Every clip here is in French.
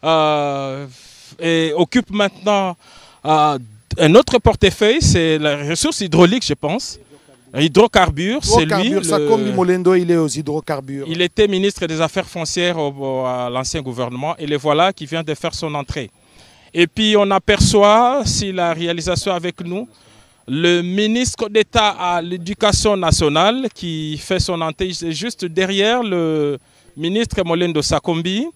et occupe maintenant un autre portefeuille, c'est la ressource hydraulique, je pense. Hydrocarbures, c'est lui. Sakombi Molendo, il est aux hydrocarbures. Il était ministre des Affaires foncières à l'ancien gouvernement et le voilà qui vient de faire son entrée. Et puis on aperçoit, si la réalisation avec nous, le ministre d'État à l'Éducation nationale qui fait son entrée juste derrière le ministre Molendo Sakombi.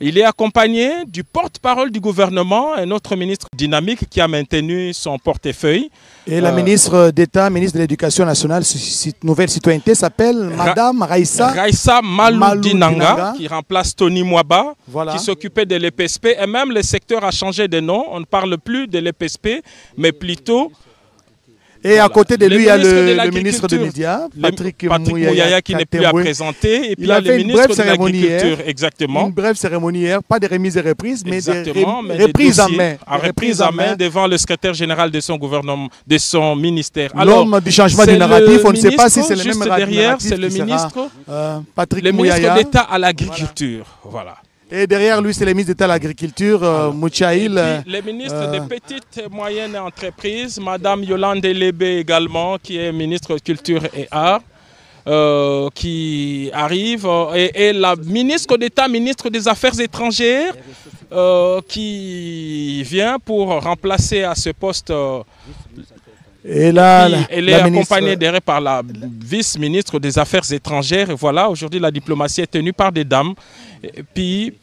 Il est accompagné du porte-parole du gouvernement, un autre ministre dynamique qui a maintenu son portefeuille. Et la ministre d'État, ministre de l'Éducation nationale, nouvelle citoyenneté, s'appelle Madame Raissa Malou-Dinanga, qui remplace Tony Mwaba, voilà, qui s'occupait de l'EPSP. Et même le secteur a changé de nom. On ne parle plus de l'EPSP, mais plutôt... Et à côté de lui, il y a le ministre des Médias, Patrick Mouyaya, qui n'est plus à présenter. Et puis il a le ministre de l'Agriculture, exactement. Une brève cérémonie hier, pas de remise et reprise, mais des reprises en main. Reprise en main devant le secrétaire général de son gouvernement, de son ministère. L'homme du changement du narratif, on ne sait pas si c'est le même derrière, c'est le ministre, Patrick Mouyaya, d'État à l'Agriculture. Voilà. Et derrière lui, c'est le ministre d'État à l'Agriculture, Mouchaïl. Le ministre des petites et moyennes entreprises, Madame Yolande Lébé également, qui est ministre de Culture et Arts, qui arrive. Et la ministre d'État, ministre des Affaires étrangères, qui vient pour remplacer à ce poste. Et là, elle est accompagnée derrière par la vice-ministre des Affaires étrangères. Et voilà, aujourd'hui, la diplomatie est tenue par des dames. Et puis,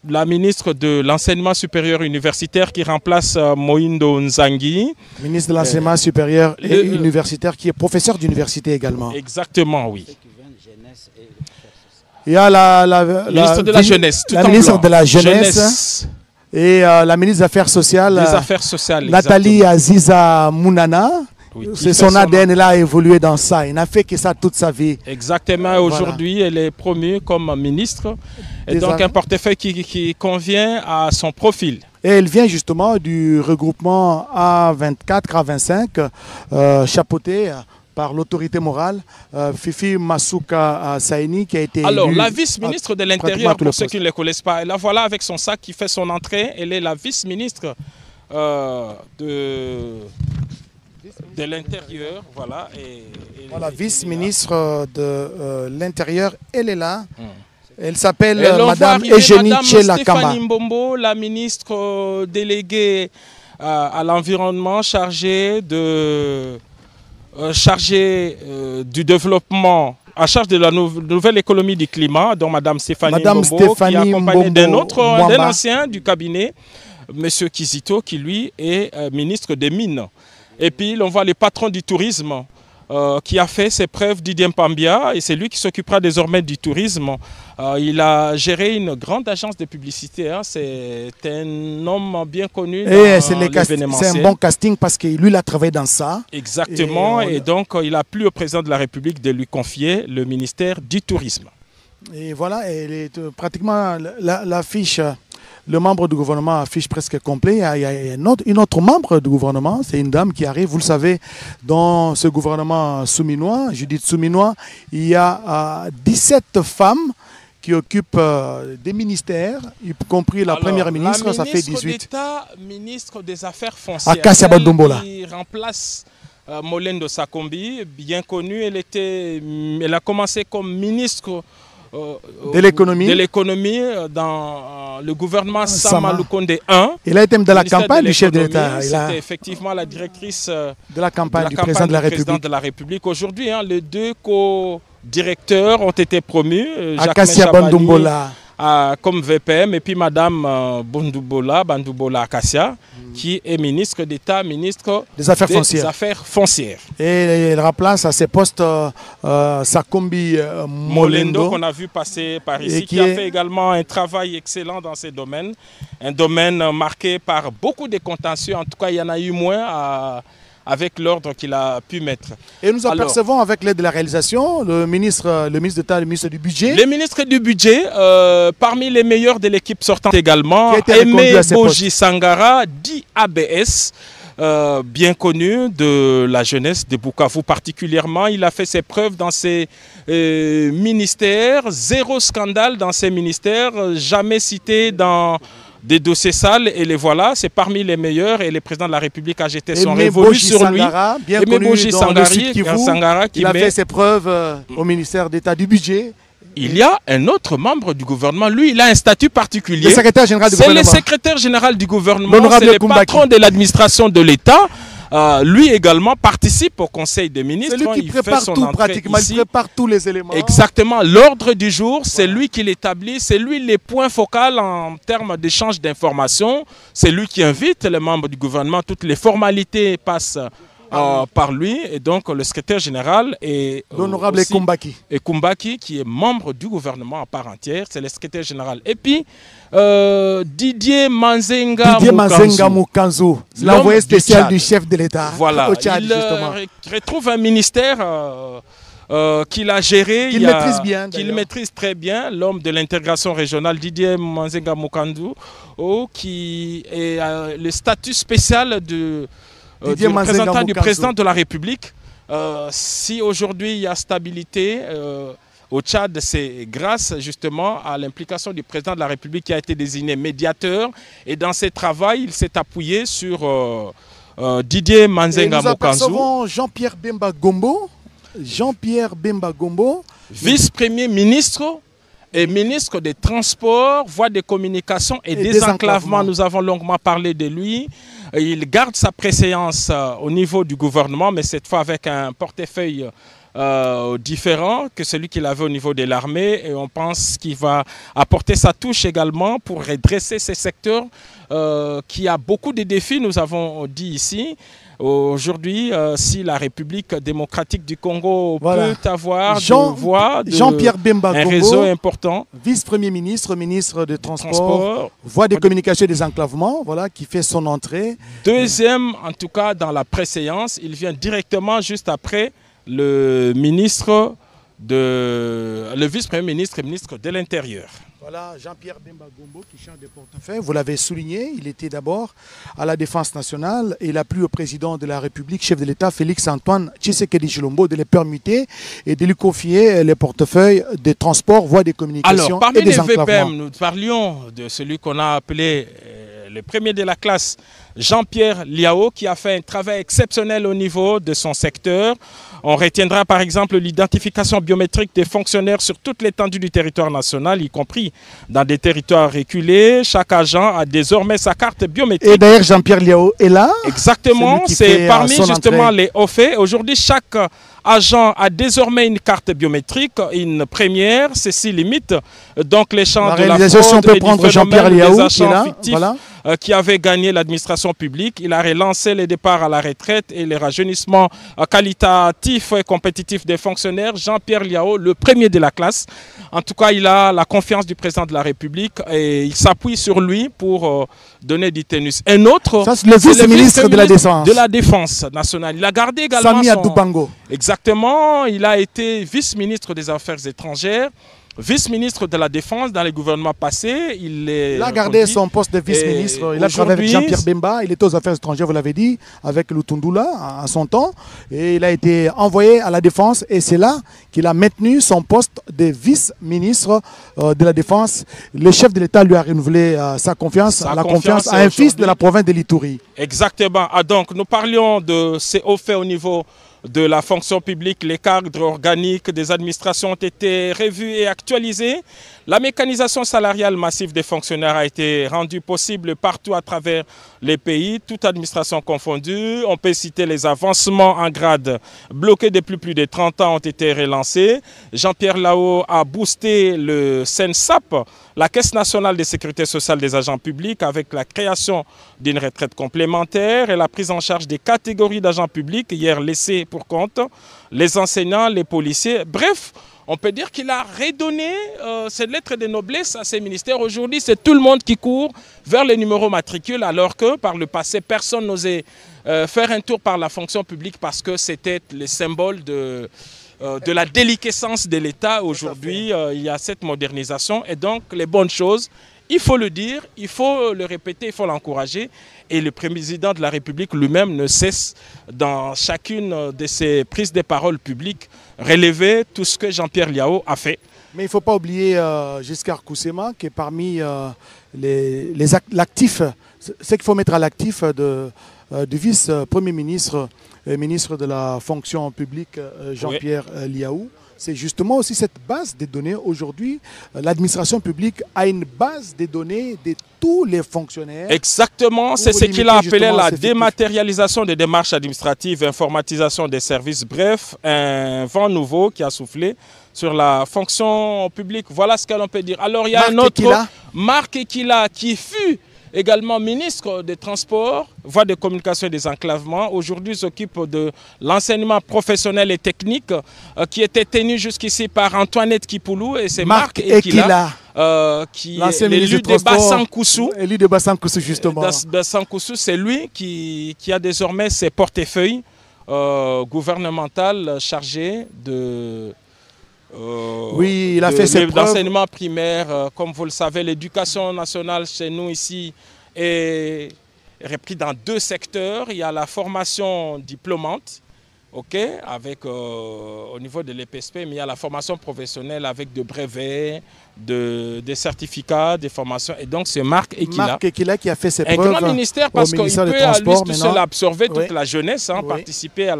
la ministre de l'Enseignement supérieur universitaire qui remplace Moindo Nzangi. Ministre de l'Enseignement supérieur et universitaire qui est professeur d'université également. Exactement, oui. Il y a la ministre de la Jeunesse. La ministre de la Jeunesse. Et la ministre des Affaires sociales, Nathalie Aziza Mounana, oui, c'est son ADN, elle a évolué dans ça. Il n'a fait que ça toute sa vie. Exactement. Aujourd'hui, voilà, elle est promue comme ministre. Et donc un portefeuille qui convient à son profil. Et elle vient justement du regroupement A24, A25, chapeauté par l'autorité morale, Fifi Masuka Saini, qui a été Alors, la vice-ministre de l'Intérieur, pour ceux qui ne le connaissent pas, et la voilà avec son sac qui fait son entrée. Elle est la vice-ministre de l'Intérieur. Voilà, voilà, vice-ministre de l'Intérieur, elle est là. Elle s'appelle Madame Eugénie Tchelakamba. Stéphanie Mbombo, la ministre déléguée à l'environnement, chargée du développement, à charge de la nouvelle économie du climat, dont Madame Stéphanie Mbombo, qui est accompagnée d'un ancien du cabinet, Monsieur Kizito, qui lui est ministre des Mines. Et puis l'on voit le patron du tourisme qui a fait ses preuves, Didier Mpambia, et c'est lui qui s'occupera désormais du tourisme. Il a géré une grande agence de publicité, hein. C'est un homme bien connu dans l'événementiel. C'est un bon casting parce que lui, il a travaillé dans ça. Exactement, et donc il a plu au président de la République de lui confier le ministère du tourisme. Et voilà, elle est pratiquement l'affiche. Le membre du gouvernement affiche presque complet. Il y a une autre membre du gouvernement, c'est une dame qui arrive, vous le savez, dans ce gouvernement souminois, Judith Souminois, il y a 17 femmes qui occupent des ministères, y compris la première ministre, ça fait 18. D'État, ministre des Affaires foncières, Akasia Bandombola, qui remplace Molendo Sakombi, bien connue. Elle a commencé comme ministre de l'économie dans le gouvernement Samaloukonde 1. Il a été dans la campagne du chef de l'État. C'était effectivement la directrice de la campagne du président de la République. Aujourd'hui, les deux co-directeurs ont été promus. Akasia Bandombola comme VPM, et puis Madame Bandoubola Akasia, qui est ministre d'État, ministre des Affaires foncières. Et elle remplace à ses postes Sakombi Molendo, qu'on a vu passer par ici, qui a fait également un travail excellent dans ces domaines. Un domaine marqué par beaucoup de contentieux, en tout cas il y en a eu moins avec l'ordre qu'il a pu mettre. Et nous apercevons avec l'aide de la réalisation le ministre d'État, le ministre du Budget. Le ministre du Budget, parmi les meilleurs de l'équipe sortante également, Aimé Boji Sangara, dit ABS, bien connu de la jeunesse de Bukavu particulièrement. Il a fait ses preuves dans ses ministères, zéro scandale dans ses ministères, jamais cité dans des dossiers sales et les voilà, c'est parmi les meilleurs et les présidents de la République a jeté son révolu sur lui. Bien connu dans le Sud Kivu, il a fait ses preuves au ministère d'État du budget. Il y a un autre membre du gouvernement, lui, il a un statut particulier. Le secrétaire général du gouvernement. C'est le secrétaire général du gouvernement, c'est le patron de l'administration de l'État. Lui également participe au Conseil des ministres. C'est lui qui prépare tout pratiquement, il prépare tous les éléments. Exactement, l'ordre du jour, c'est lui qui l'établit, c'est lui les points focaux en termes d'échange d'informations. C'est lui qui invite les membres du gouvernement, toutes les formalités passent par lui, et donc le secrétaire général est l'honorable Kumbaki qui est membre du gouvernement à part entière, c'est le secrétaire général. Et puis Didier Manzenga Mukanzu, l'envoyé spécial du chef de l'État. Voilà, au Tchad, il retrouve un ministère qu'il a géré, qu'il maîtrise très bien, l'homme de l'intégration régionale Didier Manzenga Mukanzu, qui est le statut spécial du représentant du président de la République. Si aujourd'hui il y a stabilité au Tchad, c'est grâce justement à l'implication du président de la République qui a été désigné médiateur. Et dans ses travaux, il s'est appuyé sur Didier Manzenga Mukanzu. Nous apercevons Jean-Pierre Bemba Gombo, vice-premier ministre et ministre des Transports, voies des communications et désenclavement. Nous avons longuement parlé de lui. Il garde sa préséance au niveau du gouvernement, mais cette fois avec un portefeuille différent que celui qu'il avait au niveau de l'armée. Et on pense qu'il va apporter sa touche également pour redresser ces secteurs qui a beaucoup de défis, nous avons dit ici. Aujourd'hui, si la République démocratique du Congo peut avoir Jean-Pierre Bemba un réseau important, vice-premier ministre, ministre des Transports, voie des communications et des enclavements, voilà, qui fait son entrée. Deuxième, en tout cas, dans la préséance, il vient directement juste après le vice-premier ministre et ministre de l'Intérieur. Voilà, Jean-Pierre Bemba Gombo qui change de portefeuille. Vous l'avez souligné, il était d'abord à la Défense nationale et il a plu au président de la République, chef de l'État, Félix-Antoine Tshisekedi Tshilombo, de les permuter et de lui confier les portefeuilles des transports, voies des communications et des enclavements. VPM, nous parlions de celui qu'on a appelé le premier de la classe, Jean-Pierre Liao, qui a fait un travail exceptionnel au niveau de son secteur. On retiendra par exemple l'identification biométrique des fonctionnaires sur toute l'étendue du territoire national, y compris dans des territoires reculés. Chaque agent a désormais sa carte biométrique. Et d'ailleurs, Jean-Pierre Liao est là. Exactement, c'est parmi justement les hauts faits. Aujourd'hui, chaque agent a désormais une carte biométrique, une première, ceci limite donc les champs de la fraude peut prendre Jean-Pierre Liao, des agents fictifs qui avaient gagné l'administration publique. Il a relancé les départs à la retraite et les rajeunissements qualitatifs et compétitifs des fonctionnaires. Jean-Pierre Liao, le premier de la classe. En tout cas, il a la confiance du président de la République et il s'appuie sur lui pour donner du tenus. Un autre, c'est le vice-ministre de la Défense. De la Défense nationale. Il a gardé également Sami Adoubango. Exactement, il a été vice-ministre des Affaires étrangères, vice-ministre de la Défense dans les gouvernements passés. Il a gardé son poste de vice-ministre. Il a travaillé avec Jean-Pierre Bemba. Il était aux Affaires étrangères, vous l'avez dit, avec Lutundula à son temps. Et il a été envoyé à la Défense. Et c'est là qu'il a maintenu son poste de vice-ministre de la Défense. Le chef de l'État lui a renouvelé sa confiance, la confiance à un fils de la province de l'Ituri. Exactement. Ah, donc, nous parlions de ces hauts faits au niveau de la fonction publique. Les cadres organiques des administrations ont été revus et actualisés. La mécanisation salariale massive des fonctionnaires a été rendue possible partout à travers les pays, toute administration confondue. On peut citer les avancements en grade bloqués depuis plus de 30 ans ont été relancés. Jean-Pierre Liao a boosté le CNSAP, la Caisse nationale de sécurité sociale des agents publics, avec la création d'une retraite complémentaire et la prise en charge des catégories d'agents publics hier laissés pour compte, les enseignants, les policiers, bref. On peut dire qu'il a redonné cette lettre de noblesse à ces ministères. Aujourd'hui, c'est tout le monde qui court vers les numéros matricules, alors que par le passé, personne n'osait faire un tour par la fonction publique parce que c'était le symbole de la déliquescence de l'État. Aujourd'hui, il y a cette modernisation et donc les bonnes choses, il faut le dire, il faut le répéter, il faut l'encourager. Et le président de la République lui-même ne cesse, dans chacune de ses prises de parole publiques, relever tout ce que Jean-Pierre Liao a fait. Mais il ne faut pas oublier Giscard Koussema, qui est parmi l'actif, ce qu'il faut mettre à l'actif du vice-premier ministre, ministre de la fonction publique, Jean-Pierre Liaou. C'est justement aussi cette base des données. Aujourd'hui, l'administration publique a une base des données de tous les fonctionnaires. Exactement, c'est ce qu'il a appelé la dématérialisation des démarches administratives, informatisation des services. Bref, un vent nouveau qui a soufflé sur la fonction publique. Voilà ce que l'on peut dire. Alors, il y a un autre, Marc Ekila, qui fut également ministre des Transports, voies de communication et des enclavements. Aujourd'hui, s'occupe de l'enseignement professionnel et technique qui était tenu jusqu'ici par Antoinette Kipoulou. Et c'est Marc Ekila qui est l'élu de Bassankoussou. Élu de Bassankoussou, justement. Bassankoussou, c'est lui qui a désormais ses portefeuilles gouvernementaux chargés de... oui, il a fait ses preuves. L'enseignement primaire, comme vous le savez, l'éducation nationale chez nous ici est repris dans 2 secteurs. Il y a la formation diplômante, avec au niveau de l'EPSP, mais il y a la formation professionnelle avec de brevets, des certificats, des formations. Et donc c'est Marc Ekila qui a fait ses preuves. Un grand ministère parce qu'il peut à lui tout seul absorber toute la jeunesse, participer à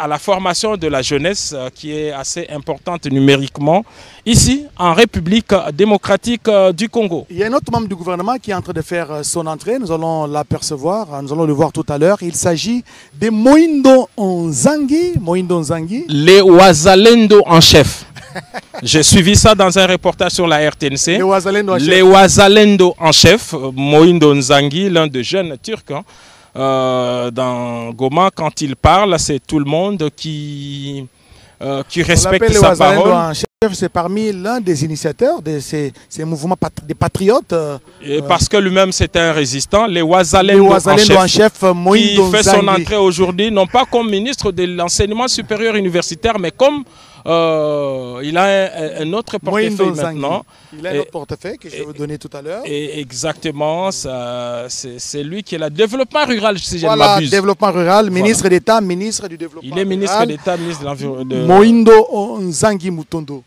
la formation de la jeunesse qui est assez importante numériquement ici en République démocratique du Congo. Il y a un autre membre du gouvernement qui est en train de faire son entrée, nous allons l'apercevoir, nous allons le voir tout à l'heure. Il s'agit de Moïndo Nzangi. Les Wazalendo en chef. J'ai suivi ça dans un reportage sur la RTNC. Les Wazalendo en chef, Moïndo Nzangi, l'un des jeunes Turcs, dans Goma, quand il parle, c'est tout le monde qui respecte sa parole. C'est parmi l'un des initiateurs de ces mouvements des patriotes. Parce que lui-même c'est un résistant, les Wazalendo en chef qui fait son entrée aujourd'hui, non pas comme ministre de l'enseignement supérieur universitaire, mais comme il a un autre portefeuille maintenant. Il a un autre portefeuille que je vais vous donner tout à l'heure. Exactement, c'est lui qui est le développement rural, si je ne m'abuse. Voilà, développement rural, ministre d'État, ministre du développement rural. Il est ministre d'État, ministre de l'environnement. Moïndo Nzangi Mutondo.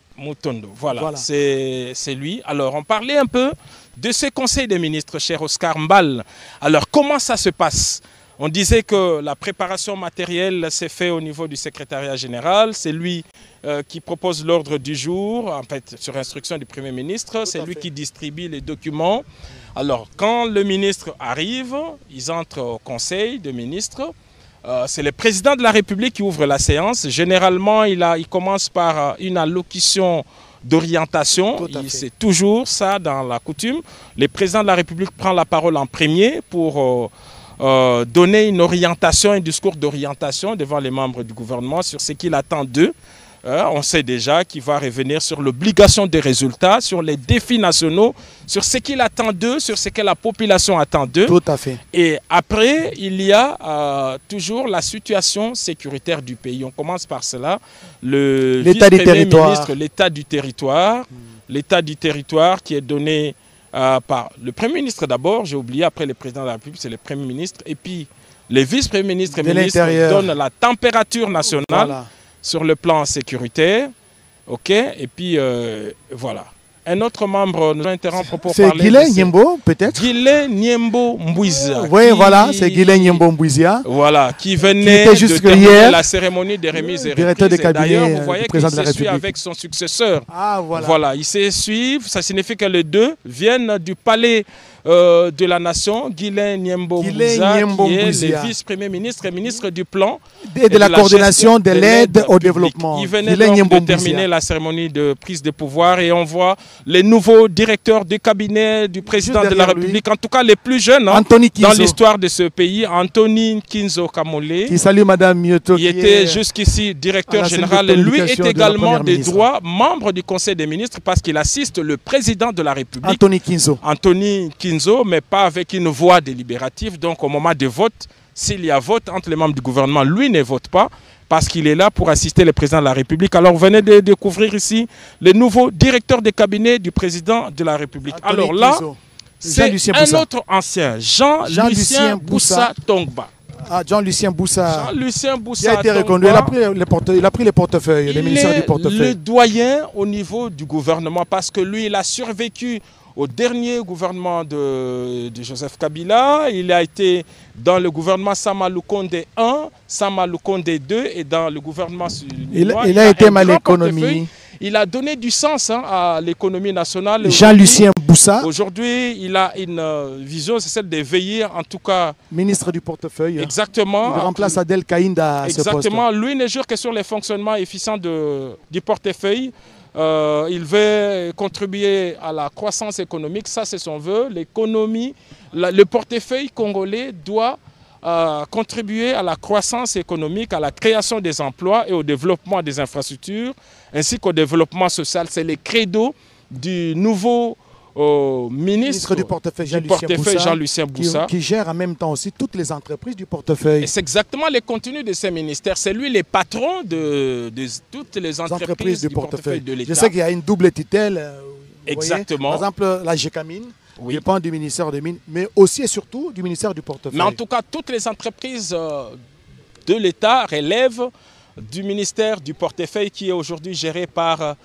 Voilà. C'est lui. Alors, on parlait un peu de ce conseil des ministres, cher Oscar Mbal. Alors, comment ça se passe? On disait que la préparation matérielle s'est faite au niveau du secrétariat général. C'est lui qui propose l'ordre du jour, en fait, sur instruction du Premier ministre. C'est lui qui distribue les documents. Alors, quand le ministre arrive, ils entrent au conseil des ministres. C'est le président de la République qui ouvre la séance. Généralement, il commence par une allocution d'orientation. C'est toujours ça dans la coutume. Le président de la République prend la parole en premier pour donner une orientation, un discours d'orientation devant les membres du gouvernement sur ce qu'il attend d'eux. On sait déjà qu'il va revenir sur l'obligation des résultats, sur les défis nationaux, sur ce qu'il attend d'eux, sur ce que la population attend d'eux. Tout à fait. Et après, il y a toujours la situation sécuritaire du pays. On commence par cela. L'état du territoire. L'état du territoire. L'état du territoire qui est donné par le Premier ministre d'abord. J'ai oublié, après le président de la République, c'est le Premier ministre. Et puis, les vice-premiers ministres et ministres donnent la température nationale. Voilà. Sur le plan sécuritaire, et puis voilà. Un autre membre nous interrompt pour parler. C'est Guilain Nyembo, peut-être. Guilain Nyembo Mbouizia. Oui, voilà, c'est Guilain Nyembo Mbouizia. Voilà, qui venait de terminer la cérémonie des remises et reprises. D'ailleurs, vous voyez qu'il s'essuie avec son successeur. Ah, voilà. Voilà, ils s'essuivent. Ça signifie que les deux viennent du palais de la nation, Guilain Nyembo Mbouizia, qui est le vice-premier ministre et ministre du plan et de la coordination de l'aide au développement. Il venait donc de terminer la cérémonie de prise de pouvoir et on voit les nouveaux directeurs du cabinet du président de la République, en tout cas les plus jeunes dans l'histoire de ce pays, Anthony Kinzo Kamole, qui salue Madame Myoto, qui était jusqu'ici directeur général. Lui est également des droits membre du Conseil des ministres parce qu'il assiste le président de la République, Anthony Kinzo. Anthony Kinzo, mais pas avec une voix délibérative. Donc au moment de vote, s'il y a vote entre les membres du gouvernement, lui ne vote pas, parce qu'il est là pour assister le président de la République. Alors, vous venez de découvrir ici le nouveau directeur de cabinet du président de la République. Anthony Alors là, c'est un autre ancien, Jean-Lucien Boussa Tongba. Jean-Lucien Boussa. Jean-Lucien Boussa. Il a été reconduit. Il a pris les portefeuilles, les ministères du portefeuille. Le doyen au niveau du gouvernement, parce que lui, il a survécu au dernier gouvernement de Joseph Kabila. Il a été dans le gouvernement Sama Lukonde 1, Sama Lukonde 2 et dans le gouvernement il a été mal économie. Il a donné du sens à l'économie nationale. Jean-Lucien Boussa. Aujourd'hui, il a une vision, c'est celle de veiller, en tout cas... Ministre du portefeuille. Exactement. Il remplace Adel Kaïnda à ce poste. Exactement. Lui ne jure que sur les fonctionnements efficients du portefeuille. Il veut contribuer à la croissance économique, ça c'est son vœu. L'économie, le portefeuille congolais doit contribuer à la croissance économique, à la création des emplois et au développement des infrastructures, ainsi qu'au développement social. C'est le credo du nouveau ministre du portefeuille Jean-Lucien Boussa, qui gère en même temps aussi toutes les entreprises du portefeuille. Et c'est exactement les contenus de ces ministères. C'est lui le patron de toutes les entreprises du portefeuille de l'État. Je sais qu'il y a une double tutelle. Exactement. Par exemple, la GECAMINE. Oui. Dépend du ministère des Mines, mais aussi et surtout du ministère du portefeuille. Mais en tout cas, toutes les entreprises de l'État relèvent du ministère du portefeuille qui est aujourd'hui géré par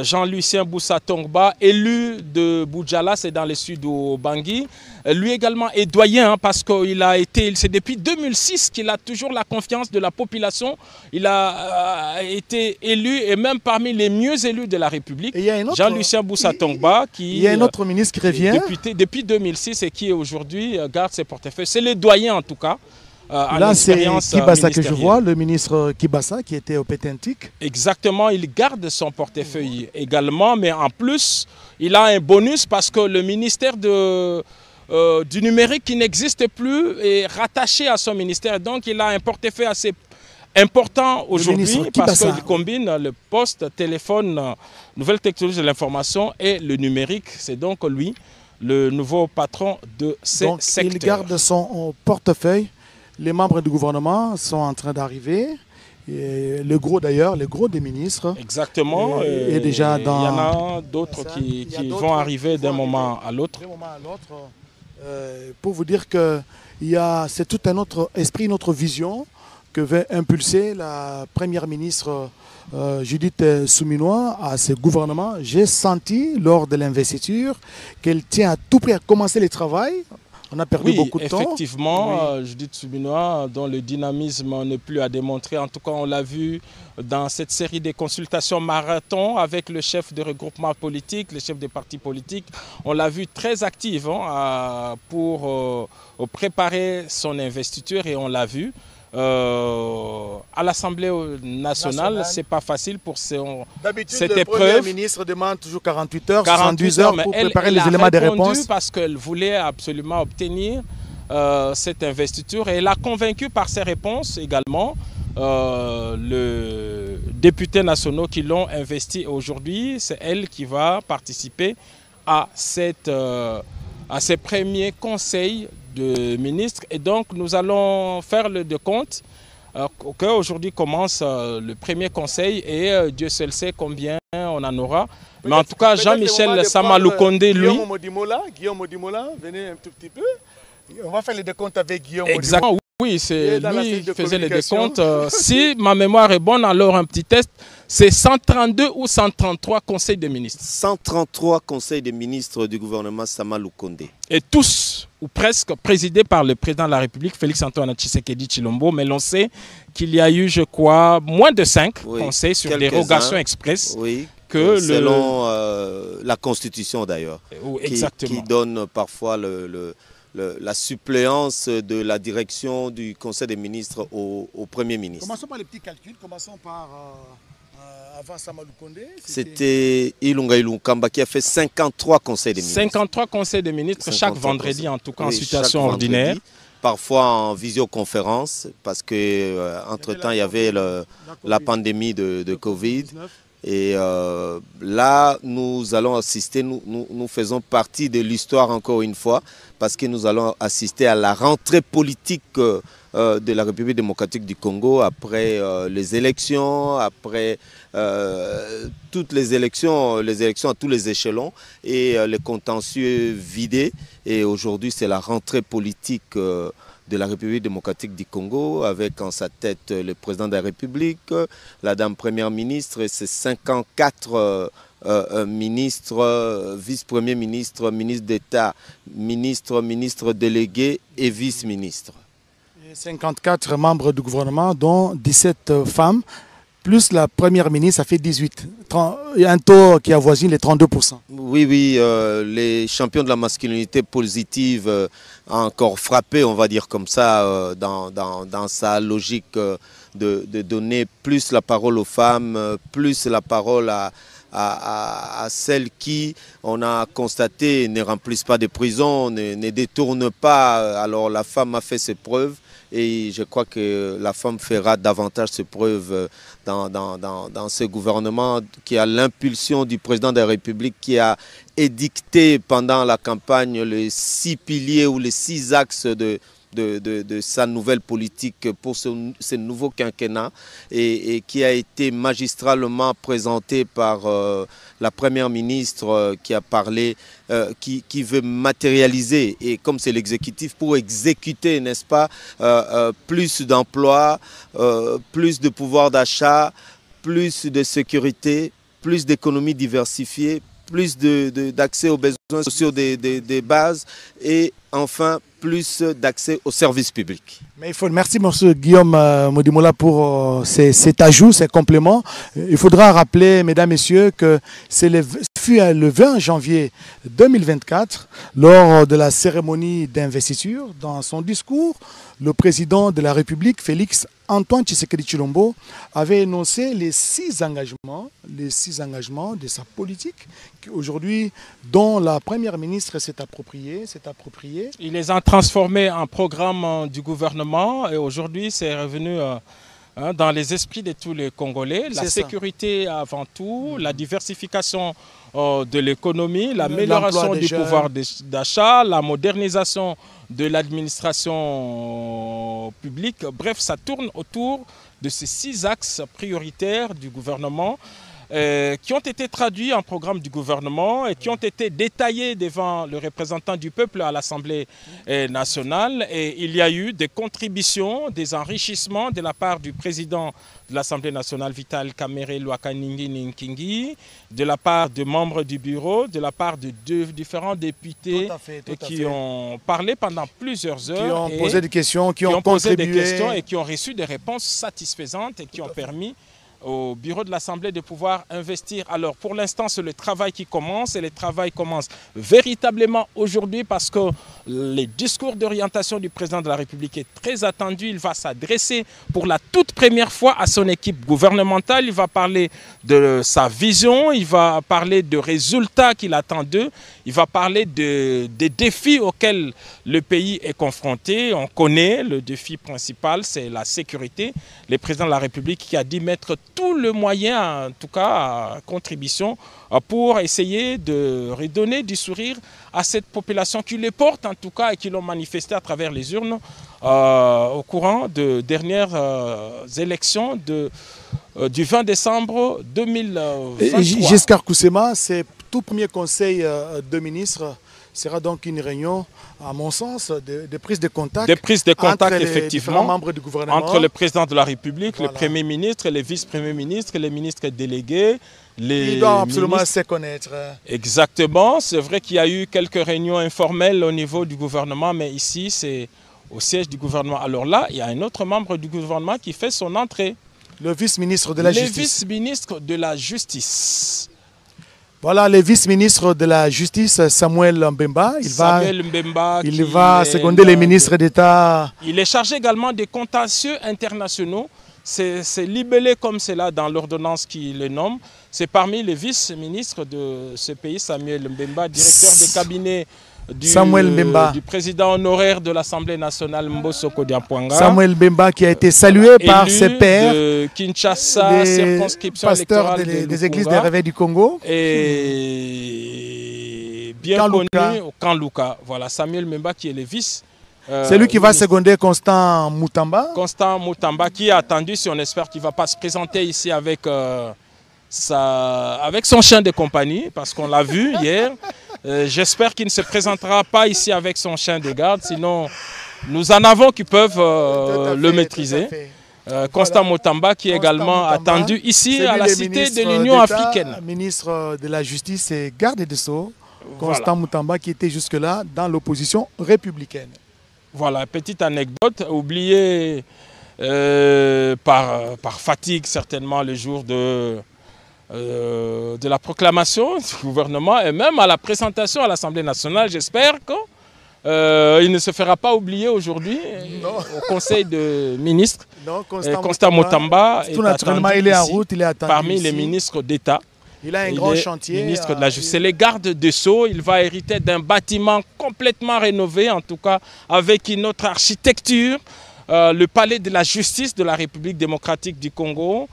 Jean-Lucien Boussa Tongba, élu de Boudjala, c'est dans le sud au Bangui. Lui également est doyen parce qu'il a été, c'est depuis 2006 qu'il a toujours la confiance de la population. Il a été élu et même parmi les mieux élus de la République. Jean-Lucien Boussa Tongba qui... Il y a un autre ministre qui revient. Depuis 2006 et qui aujourd'hui garde ses portefeuilles. C'est le doyen en tout cas. Là, c'est Kibasa que je vois, le ministre Kibasa qui était au Pétentique. Exactement, il garde son portefeuille également, mais en plus, il a un bonus parce que le ministère du numérique qui n'existe plus est rattaché à son ministère. Donc, il a un portefeuille assez important aujourd'hui parce qu'il combine le poste, téléphone, nouvelles technologies de l'information et le numérique. C'est donc lui, le nouveau patron de ces secteurs. Il garde son portefeuille. Les membres du gouvernement sont en train d'arriver. Le gros d'ailleurs, le gros des ministres. Exactement. Et déjà dans... Il y en a d'autres qui vont arriver d'un moment à l'autre. Pour vous dire que c'est tout un autre esprit, une autre vision que veut impulser la première ministre Judith Souminois à ce gouvernement. J'ai senti lors de l'investiture qu'elle tient à tout prix à commencer le travail. On a perdu beaucoup de temps. Effectivement, Judith Souminois, dont le dynamisme n'est plus à démontrer. En tout cas, on l'a vu dans cette série de consultations marathon avec le chef de regroupement politique, le chef des partis politiques. On l'a vu très active pour préparer son investiture et on l'a vu. À l'Assemblée nationale, c'est pas facile pour cette épreuve. Le Premier ministre demande toujours 48 heures, 72 heures pour préparer les éléments de réponse. Parce qu'elle voulait absolument obtenir cette investiture et elle a convaincu par ses réponses également le députés nationaux qui l'ont investi aujourd'hui. C'est elle qui va participer à ces premiers conseils de ministres et donc nous allons faire le décompte. Aujourd'hui commence le premier conseil et Dieu seul sait combien on en aura. Mais en tout cas, Jean-Michel Sama Lukonde, lui... Guillaume Modimola, venez un tout petit peu. On va faire le décompte avec Guillaume Modimola. Exactement, oui, c'est lui qui faisait les décomptes. Si ma mémoire est bonne, alors un petit test. C'est 132 ou 133 conseils de ministres. 133 conseils de ministres du gouvernement Sama Lukonde. Et tous, ou presque, présidés par le président de la République, Félix-Antoine Tshisekedi Tshilombo. Mais l'on sait qu'il y a eu, je crois, moins de 5 conseils sur dérogation express. Oui, selon la Constitution d'ailleurs, qui donne parfois la suppléance de la direction du Conseil des ministres au Premier ministre. Commençons par les petits calculs, commençons par... avant Sama Lukonde, c'était Ilunga Ilunkamba qui a fait 53 conseils de ministres. 53 conseils de ministres chaque vendredi, en tout cas en situation ordinaire. Parfois en visioconférence, parce qu'entre-temps il y avait la pandémie de Covid. Et là, nous allons assister, nous faisons partie de l'histoire encore une fois, parce que nous allons assister à la rentrée politique de la République démocratique du Congo après les élections, après toutes les élections à tous les échelons et les contentieux vidés. Et aujourd'hui, c'est la rentrée politique de la République démocratique du Congo, avec en sa tête le président de la République, la dame première ministre et ses 54 ministres, vice-premiers ministres, ministres d'État, ministres délégués et vice-ministres. 54 membres du gouvernement, dont 17 femmes, plus la première ministre, ça fait 18. Il y a un taux qui avoisine les 32%. Oui, les champions de la masculinité positive ont encore frappé, on va dire comme ça, dans sa logique de donner plus la parole aux femmes, plus la parole à celles qui, on a constaté, ne remplissent pas de prison, ne détournent pas. Alors la femme a fait ses preuves. Et je crois que la femme fera davantage ses preuves dans ce gouvernement qui a l'impulsion du président de la République qui a édicté pendant la campagne les 6 piliers ou les 6 axes de sa nouvelle politique pour ce nouveau quinquennat et qui a été magistralement présenté par la première ministre qui a parlé, qui veut matérialiser, et comme c'est l'exécutif, pour exécuter, n'est-ce pas, plus d'emplois, plus de pouvoir d'achat, plus de sécurité, plus d'économie diversifiée, plus d'accès aux besoins sociaux des bases et enfin plus d'accès aux services publics. Mais merci M. Guillaume Modimola pour cet ajout, ces compléments. Il faudra rappeler, mesdames, messieurs, que fut le 20 janvier 2024, lors de la cérémonie d'investiture, dans son discours, le président de la République, Félix Antoine Tshisekedi Tshilombo, avait énoncé les 6 engagements de sa politique, aujourd'hui, dont la première ministre s'est appropriée. Il les a transformés en programme du gouvernement et aujourd'hui, c'est revenu dans les esprits de tous les Congolais. La sécurité avant tout, la diversification de l'économie, l'amélioration du pouvoir d'achat, la modernisation de l'administration publique. Bref, ça tourne autour de ces 6 axes prioritaires du gouvernement qui ont été traduits en programme du gouvernement et qui ont été détaillés devant le représentant du peuple à l'Assemblée nationale. Et il y a eu des contributions, des enrichissements de la part du président de l'Assemblée nationale, Vital Kamerhe Lwakaningi Nkingi, de la part de membres du bureau, de la part de différents députés qui ont parlé pendant plusieurs heures. Qui ont posé des questions, qui ont posé des questions et qui ont reçu des réponses satisfaisantes et qui ont permis au bureau de l'Assemblée de pouvoir investir. Alors pour l'instant, c'est le travail qui commence et le travail commence véritablement aujourd'hui parce que le discours d'orientation du président de la République est très attendu. Il va s'adresser pour la toute première fois à son équipe gouvernementale. Il va parler de sa vision, il va parler de résultats qu'il attend d'eux, il va parler des défis auxquels le pays est confronté. On connaît le défi principal, c'est la sécurité. Le président de la République qui a dit mettre tout le moyen, en tout cas à contribution, pour essayer de redonner du sourire à cette population qui les porte en tout cas et qui l'ont manifesté à travers les urnes au courant de dernières élections du 20 décembre 2023. Giscard Koussema, c'est tout premier conseil de ministres sera donc une réunion, à mon sens, de prise de contact. De prise de contact, effectivement, membres du gouvernement. Entre le président de la République, le Premier ministre, les vice-premiers ministres, les ministres délégués. Ils doivent absolument se connaître. Exactement. C'est vrai qu'il y a eu quelques réunions informelles au niveau du gouvernement, mais ici, c'est au siège du gouvernement. Alors là, il y a un autre membre du gouvernement qui fait son entrée. Le vice-ministre de la Justice. Le vice-ministre de la Justice. Voilà, le vice-ministre de la Justice, Samuel Mbemba. Il va seconder les ministres d'État. Il est chargé également des contentieux internationaux. C'est libellé comme cela dans l'ordonnance qui le nomme. C'est parmi les vice-ministres de ce pays, Samuel Mbemba, directeur de cabinet du président honoraire de l'Assemblée nationale, Mbosso Kodiapwanga. Samuel Mbemba qui a été salué par ses pairs de Kinshasa, circonscription électorale des églises des réveils du Congo. Et bien connu au Kanluka. Voilà, Samuel Mbemba qui est le vice. C'est lui qui va seconder Constant Moutamba. Constant Moutamba qui est attendu, si on espère qu'il ne va pas se présenter ici avec son chien de compagnie, parce qu'on l'a vu hier. J'espère qu'il ne se présentera pas ici avec son chien de garde, sinon Nous en avons qui peuvent le maîtriser. Constant Mutamba qui est également attendu ici à la Cité de l'Union africaine. Ministre de la Justice et garde des Sceaux, Constant Mutamba qui était jusque-là dans l'opposition républicaine. Voilà, petite anecdote, oubliée par fatigue certainement le jour de la proclamation du gouvernement et même à la présentation à l'Assemblée nationale. J'espère qu'il ne se fera pas oublier aujourd'hui au Conseil de ministres. Constant Mutamba est naturellement, il est en route, il est attendu parmi ici. Les ministres d'État. Il a un grand chantier. Ministre de la Justice. C'est les gardes des Sceaux. Il va hériter d'un bâtiment complètement rénové, en tout cas avec une autre architecture. Le palais de la justice de la République démocratique du Congo,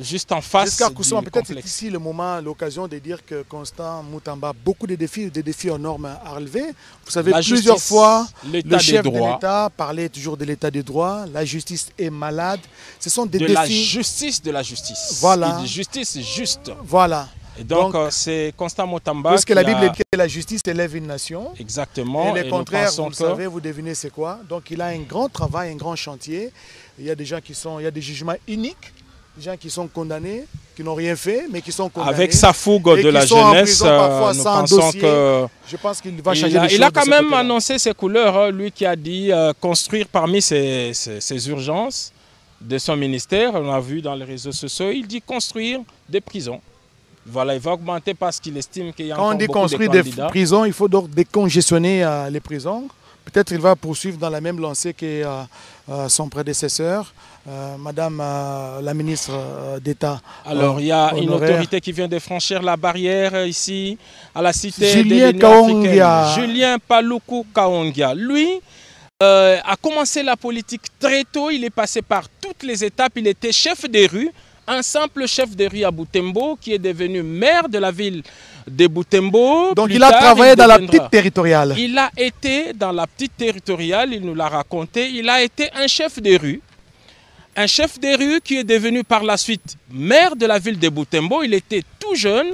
juste en face du complexe. Peut-être c'est ici le moment, l'occasion de dire que Constant Mutamba a beaucoup de défis aux normes à relever. Vous savez, plusieurs fois, le chef de l'État parlait toujours de l'État de droit. La justice est malade. Ce sont des défis. La justice de la justice. Voilà. Justice juste. Voilà. Et donc c'est Constant Mutamba. Parce que la Bible dit que la justice élève une nation. Exactement. Et le contraire, vous le savez, vous devinez c'est quoi. Donc il a un grand travail, un grand chantier. Il y a des gens il y a des jugements uniques, des gens qui sont condamnés, qui n'ont rien fait, mais qui sont condamnés. Avec sa fougue de la jeunesse, nous pensons que je pense qu'il va changer les choses. Il a quand même annoncé ses couleurs, lui qui a dit construire parmi ses urgences de son ministère. On a vu dans les réseaux sociaux, il dit construire des prisons. Voilà, il va augmenter parce qu'il estime qu'il y a encore beaucoup de candidats. Quand on dit construire des prisons, il faut donc décongestionner les prisons. Peut-être qu'il va poursuivre dans la même lancée que son prédécesseur, Madame la ministre d'État. Alors, il y a une autorité qui vient de franchir la barrière ici, à la Cité de l'Union africaine. Julien Paluku Kaongia. Lui a commencé la politique très tôt. Il est passé par toutes les étapes. Il était chef des rues. Un simple chef de rue à Butembo qui est devenu maire de la ville de Butembo. Donc il a travaillé dans la petite territoriale. Il a été dans la petite territoriale, il nous l'a raconté. Il a été un chef de rue. Un chef de rue qui est devenu par la suite maire de la ville de Butembo. Il était tout jeune.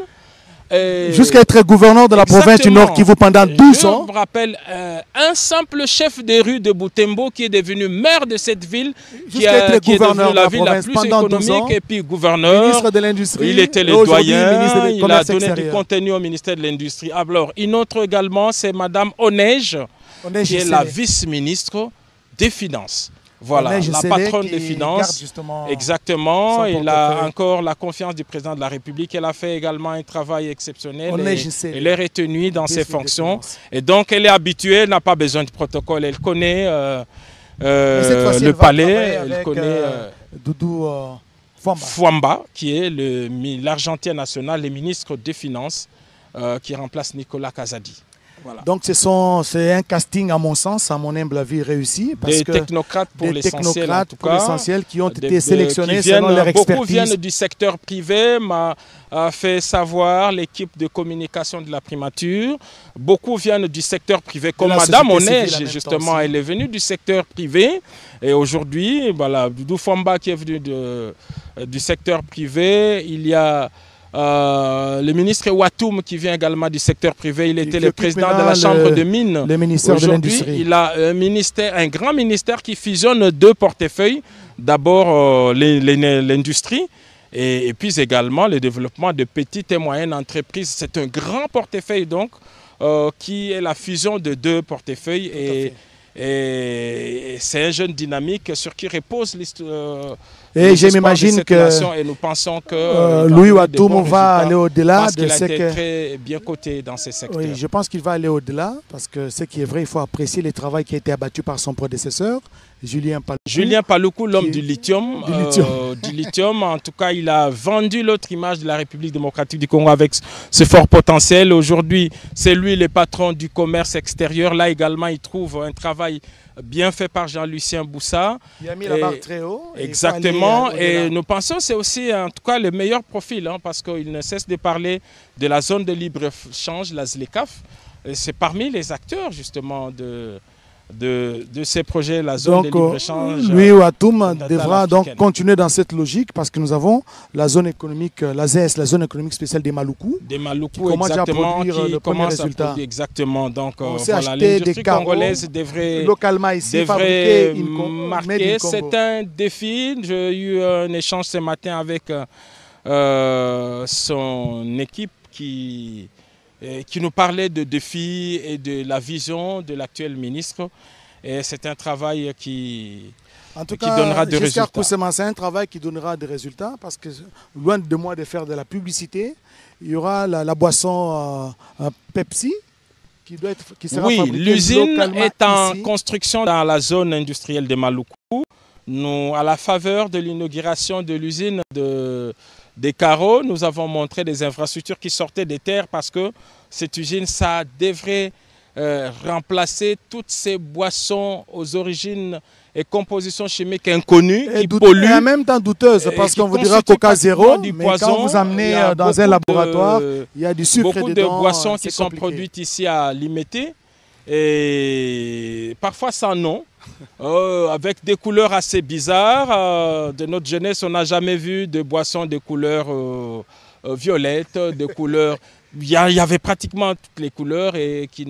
Jusqu'à être gouverneur de la province du Nord Kivu pendant 12 ans. Je me rappelle un simple chef de rue de Butembo qui est devenu maire de cette ville, qui est devenue la ville la plus économique et puis gouverneur. Ministre de l'Industrie. Il était le doyen, il a donné du contenu au ministère de l'Industrie. Alors, une autre également, c'est Madame Onej, qui est la vice-ministre des Finances. Voilà, la patronne des finances, exactement. Il a encore la confiance du président de la République. Elle a fait également un travail exceptionnel. Elle est retenue dans ses fonctions. Et donc, elle est habituée, elle n'a pas besoin de protocole. Elle connaît le palais, elle connaît Doudou Fwamba, qui est l'Argentin national, le ministre des Finances, qui remplace Nicolas Kazadi. Voilà. Donc c'est un casting à mon sens, à mon humble avis, réussi. Parce des technocrates pour l'essentiel qui ont été sélectionnés selon leur expertise. Beaucoup viennent du secteur privé, m'a fait savoir l'équipe de communication de la primature. Beaucoup viennent du secteur privé, comme Madame Onej, justement, elle est venue du secteur privé. Et aujourd'hui, voilà, Doudou Fwamba qui est venu du secteur privé. Il y a le ministre Watoum qui vient également du secteur privé, il était le président de la chambre de mines. Le ministère de l'Industrie. Il a un grand ministère qui fusionne deux portefeuilles. D'abord l'industrie et puis également le développement de petites et moyennes entreprises. C'est un grand portefeuille donc qui est la fusion de deux portefeuilles et c'est un jeune dynamique sur qui repose l'histoire. Et je m'imagine que et nous pensons que Louis Watoum va aller au-delà de ce qu'il a été très bien coté dans ces secteurs. Oui, je pense qu'il va aller au-delà parce que ce qui est vrai, il faut apprécier le travail qui a été abattu par son prédécesseur, Julien Paluku. Julien Paluku, l'homme du lithium. Du lithium. En tout cas, il a vendu l'autre image de la République démocratique du Congo avec ce fort potentiel. Aujourd'hui, c'est lui le patron du commerce extérieur. Là également, il trouve un travail bien fait par Jean-Lucien Boussa. Il a mis la barre très haut. Exactement. Et nous pensons que c'est aussi en tout cas le meilleur profil parce qu'il ne cesse de parler de la zone de libre-échange, la ZLECAf. C'est parmi les acteurs justement de ces projets, la zone de libre-échange. Lui, Ouatoum, devra donc continuer dans cette logique parce que nous avons la zone économique, la ZES, la zone économique spéciale des Maluku. Des Maluku, exactement, qui commence à produire. Exactement. Donc, voilà, l'industrie congolaise devrait marquer. C'est un défi. J'ai eu un échange ce matin avec son équipe qui nous parlait de défis et de la vision de l'actuel ministre. Et c'est un travail qui donnera des résultats. C'est un travail qui donnera des résultats parce que, loin de moi de faire de la publicité, il y aura la boisson Pepsi qui sera fabriquée. Oui, l'usine est en construction dans la zone industrielle de Maluku. Nous, à la faveur de l'inauguration de l'usine des carreaux, nous avons montré des infrastructures qui sortaient des terres parce que cette usine, ça devrait remplacer toutes ces boissons aux origines et compositions chimiques inconnues qui polluent. Et en même temps douteuses parce qu'on vous dira Coca zéro, mais quand vous amenez dans un laboratoire, il y a du sucre dedans. Beaucoup de boissons qui sont produites ici à Limete et parfois sans nom. Avec des couleurs assez bizarres. De notre jeunesse, on n'a jamais vu de boissons de couleurs violettes, de couleurs... Il y avait pratiquement toutes les couleurs et qui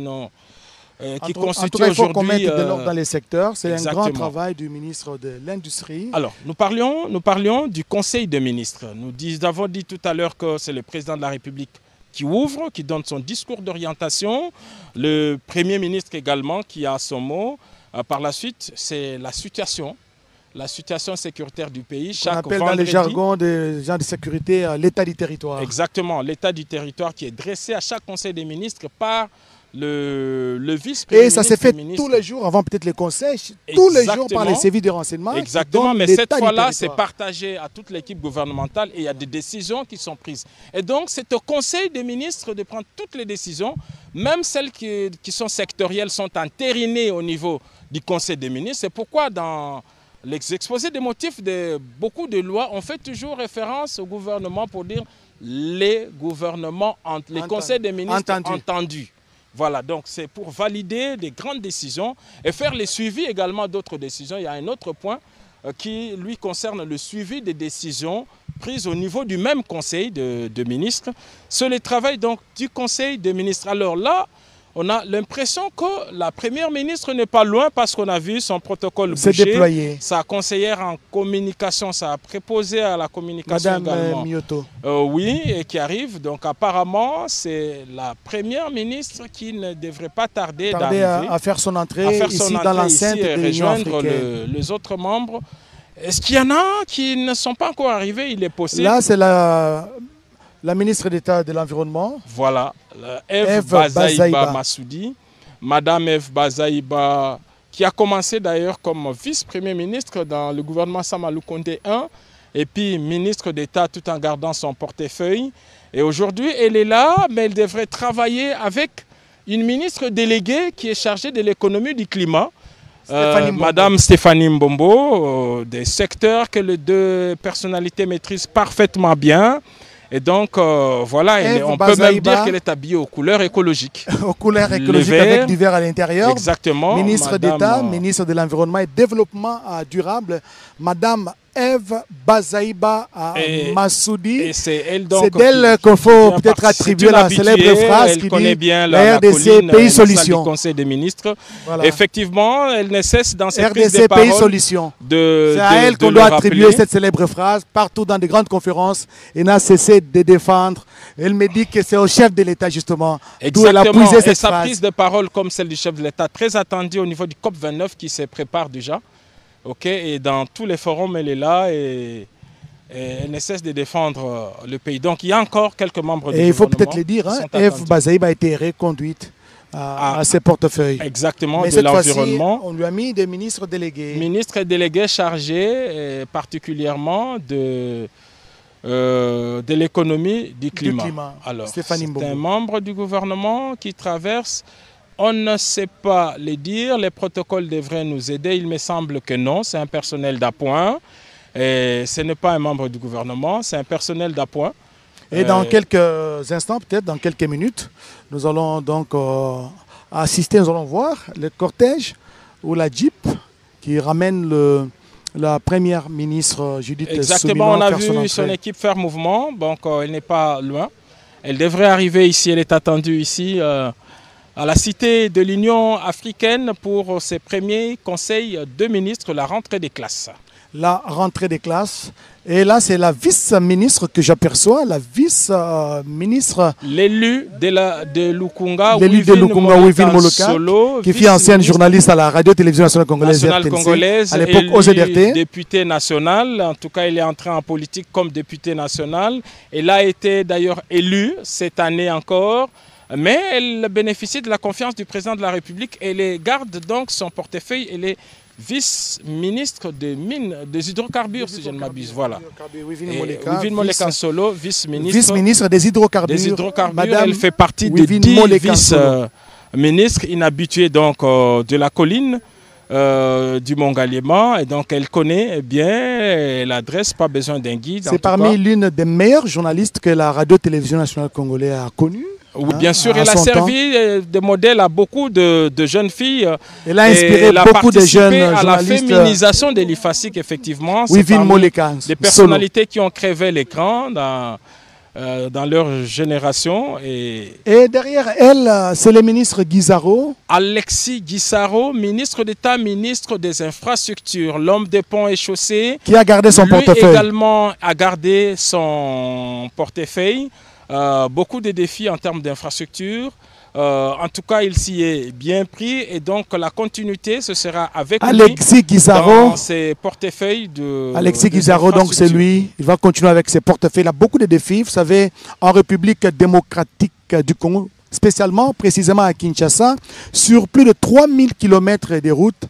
constituent aujourd'hui... Il faut qu'on mette de l'ordre dans les secteurs. C'est un grand travail du ministre de l'Industrie. Alors, nous parlions du Conseil des ministres. Nous avons dit tout à l'heure que c'est le président de la République qui ouvre, qui donne son discours d'orientation. Le Premier ministre également qui a son mot. Par la suite, c'est la situation sécuritaire du pays. On appelle dans le jargon des gens de sécurité l'état du territoire. Exactement, l'état du territoire qui est dressé à chaque conseil des ministres par le vice-premier. Et ça s'est fait tous les jours, avant peut-être les conseils, tous les jours par les services de renseignement. Exactement, mais cette fois-là, c'est partagé à toute l'équipe gouvernementale et il y a des décisions qui sont prises. Et donc, c'est au conseil des ministres de prendre toutes les décisions, même celles qui sont sectorielles, sont entérinées au niveau du conseil des ministres. C'est pourquoi dans l'exposé des motifs de beaucoup de lois, on fait toujours référence au gouvernement pour dire les gouvernements, les conseils des ministres entendus. Voilà, donc c'est pour valider des grandes décisions et faire le suivi également d'autres décisions. Il y a un autre point qui, lui, concerne le suivi des décisions prises au niveau du même conseil de ministres. C'est le travail donc du conseil des ministres. Alors là, on a l'impression que la première ministre n'est pas loin parce qu'on a vu son protocole bouger. Déployé. Sa conseillère en communication, sa préposée à la communication Madame Mioto. Oui, et qui arrive. Donc apparemment, c'est la première ministre qui ne devrait pas tarder d'arriver à faire son entrée ici dans l'enceinte et rejoindre les autres membres. Est-ce qu'il y en a qui ne sont pas encore arrivés? Il est possible. Là, c'est la ministre d'État de l'Environnement. Voilà, Eve Bazaïba Massoudi. Madame Eve Bazaïba, qui a commencé d'ailleurs comme vice-premier ministre dans le gouvernement Samalou Condé 1, et puis ministre d'État tout en gardant son portefeuille. Et aujourd'hui, elle est là, mais elle devrait travailler avec une ministre déléguée qui est chargée de l'économie du climat. Madame Stéphanie Mbombo, des secteurs que les deux personnalités maîtrisent parfaitement bien. Et donc, voilà, on peut même dire qu'elle est habillée aux couleurs écologiques. Aux couleurs écologiques avec du vert à l'intérieur. Exactement. Ministre d'État, ministre de l'Environnement et Développement durable, Madame Eve Bazaïba Massoudi. Et c'est elle donc. C'est d'elle qu'il faut peut-être attribuer la célèbre phrase qui dit bien la RDC Pays Solution. Du Conseil des ministres. Voilà. Effectivement, elle ne cesse dans cette prise de parole. RDC Pays Solution. C'est à elle qu'on doit attribuer cette célèbre phrase partout dans des grandes conférences. Elle n'a cessé de défendre. Elle me dit que c'est au chef de l'État justement. Exactement. Elle a puisé cette sa prise de parole comme celle du chef de l'État, très attendue au niveau du COP29 qui se prépare déjà. Et dans tous les forums, elle est là et elle ne cesse de défendre le pays. Donc il y a encore quelques membres du gouvernement. Et il faut peut-être le dire, Eve Bazaïba a été reconduite à ses portefeuilles. Exactement, mais de l'environnement. On lui a mis des ministres délégués. Ministres délégués chargés particulièrement de l'économie du climat. Alors, c'est un membre du gouvernement qui traverse. On ne sait pas les dire, les protocoles devraient nous aider. Il me semble que non, c'est un personnel d'appoint. Et ce n'est pas un membre du gouvernement, c'est un personnel d'appoint. Et dans quelques instants, peut-être dans quelques minutes, nous allons donc assister, nous allons voir le cortège ou la Jeep qui ramène la première ministre Judith Suminwa. Exactement, on a vu son équipe faire mouvement, donc elle n'est pas loin. Elle devrait arriver ici, elle est attendue ici à la Cité de l'Union africaine pour ses premiers conseils de ministres, la rentrée des classes. La rentrée des classes. Et là, c'est la vice-ministre que j'aperçois, la vice-ministre... L'élu de Lukunga, Wivine Moloka, qui fut ancienne journaliste à la radio-télévision nationale congolaise, à l'époque OZRT. Député national, en tout cas, il est entré en politique comme député national. Elle a été d'ailleurs élue cette année encore, mais elle bénéficie de la confiance du président de la République et elle garde donc son portefeuille. Elle est vice-ministre des mines, des hydrocarbures, si je ne m'abuse. Voilà. Wivine Moleka Solo, vice-ministre des hydrocarbures. Madame, elle fait partie des 10 vice-ministres inhabitués donc, de la colline du Mont-Galiema. Et donc, elle connaît bien, elle adresse, pas besoin d'un guide. C'est parmi l'une des meilleures journalistes que la radio-télévision nationale congolaise a connue. Oui, bien sûr, elle a servi de modèle à beaucoup de jeunes filles. Elle a inspiré beaucoup de jeunes journalistes. À la féminisation de l'IFACIC, effectivement. Oui, des personnalités qui ont crevé l'écran dans leur génération. Et derrière elle, c'est le ministre Guizaro. Alexis Guizaro, ministre d'État, ministre des Infrastructures, l'homme des ponts et chaussées. Qui a gardé son portefeuille. Lui également a gardé son portefeuille. Beaucoup de défis en termes d'infrastructure. En tout cas, il s'y est bien pris et donc la continuité, ce sera avec Alexis Guizaro, dans ses portefeuilles de... Alexis Guizaro, donc c'est lui. Il va continuer avec ses portefeuilles. Il a beaucoup de défis. Vous savez, en République démocratique du Congo, spécialement, précisément à Kinshasa, sur plus de 3000 km de routes,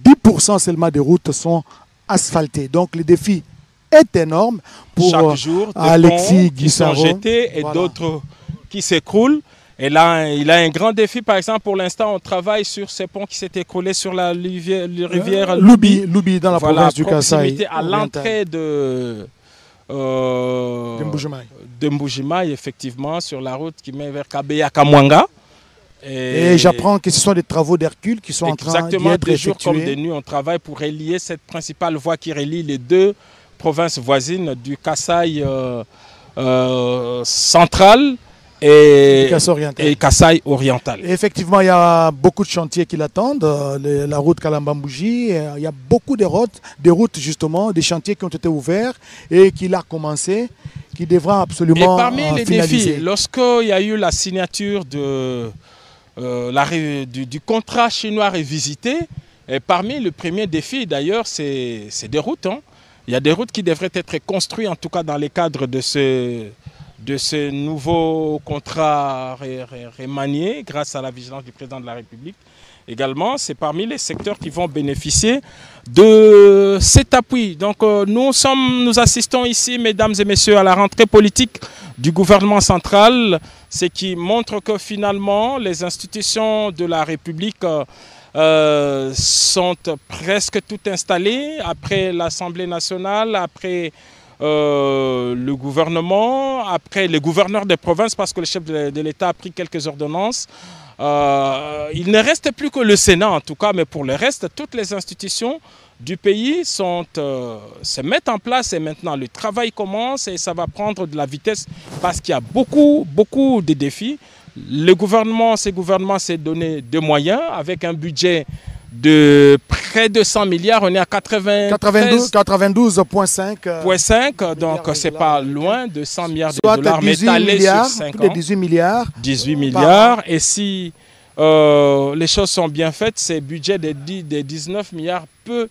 10% seulement des routes sont asphaltées. Donc les défis est énorme pour chaque jour, Alexis qui sont jetés et d'autres qui s'écroulent. Et là, il a un grand défi. Par exemple, pour l'instant, on travaille sur ces ponts qui s'est écroulé sur la rivière Loubi, dans la province du Kasaï. À l'entrée de Mbujimaï, effectivement, sur la route qui mène vers Kabeya Kamwanga. Et j'apprends que ce sont des travaux d'Hercule qui sont en train d'être effectués. Exactement, des jours comme des nuits, on travaille pour relier cette principale voie qui relie les deux provinces voisines du Kasaï central et Kasaï oriental. Et effectivement, il y a beaucoup de chantiers qui l'attendent. La route Kalambambouji, il y a beaucoup de routes justement, des chantiers qui ont été ouverts et qu'il a commencé, qui devra absolument finaliser. Et parmi les défis, lorsqu'il y a eu la signature du contrat chinois révisité, et parmi les premiers défis d'ailleurs, c'est des routes. Il y a des routes qui devraient être construites, en tout cas dans les cadres de ce nouveau contrat remanié grâce à la vigilance du président de la République. Également, c'est parmi les secteurs qui vont bénéficier de cet appui. Donc nous assistons ici, mesdames et messieurs, à la rentrée politique du gouvernement central, ce qui montre que finalement les institutions de la République sont presque toutes installées après l'Assemblée nationale, après le gouvernement, après les gouverneurs des provinces, parce que le chef de l'État a pris quelques ordonnances. Il ne reste plus que le Sénat en tout cas, mais pour le reste, toutes les institutions du pays se mettent en place et maintenant le travail commence et ça va prendre de la vitesse parce qu'il y a beaucoup de défis. Le gouvernement, ces gouvernements s'est donné des moyens avec un budget de près de 100 milliards. On est à 92,5. Donc c'est pas loin de 100 milliards de dollars, mais étalé sur 5 ans. 18 milliards. 18 milliards. Et si les choses sont bien faites, ces budgets des 19 milliards peut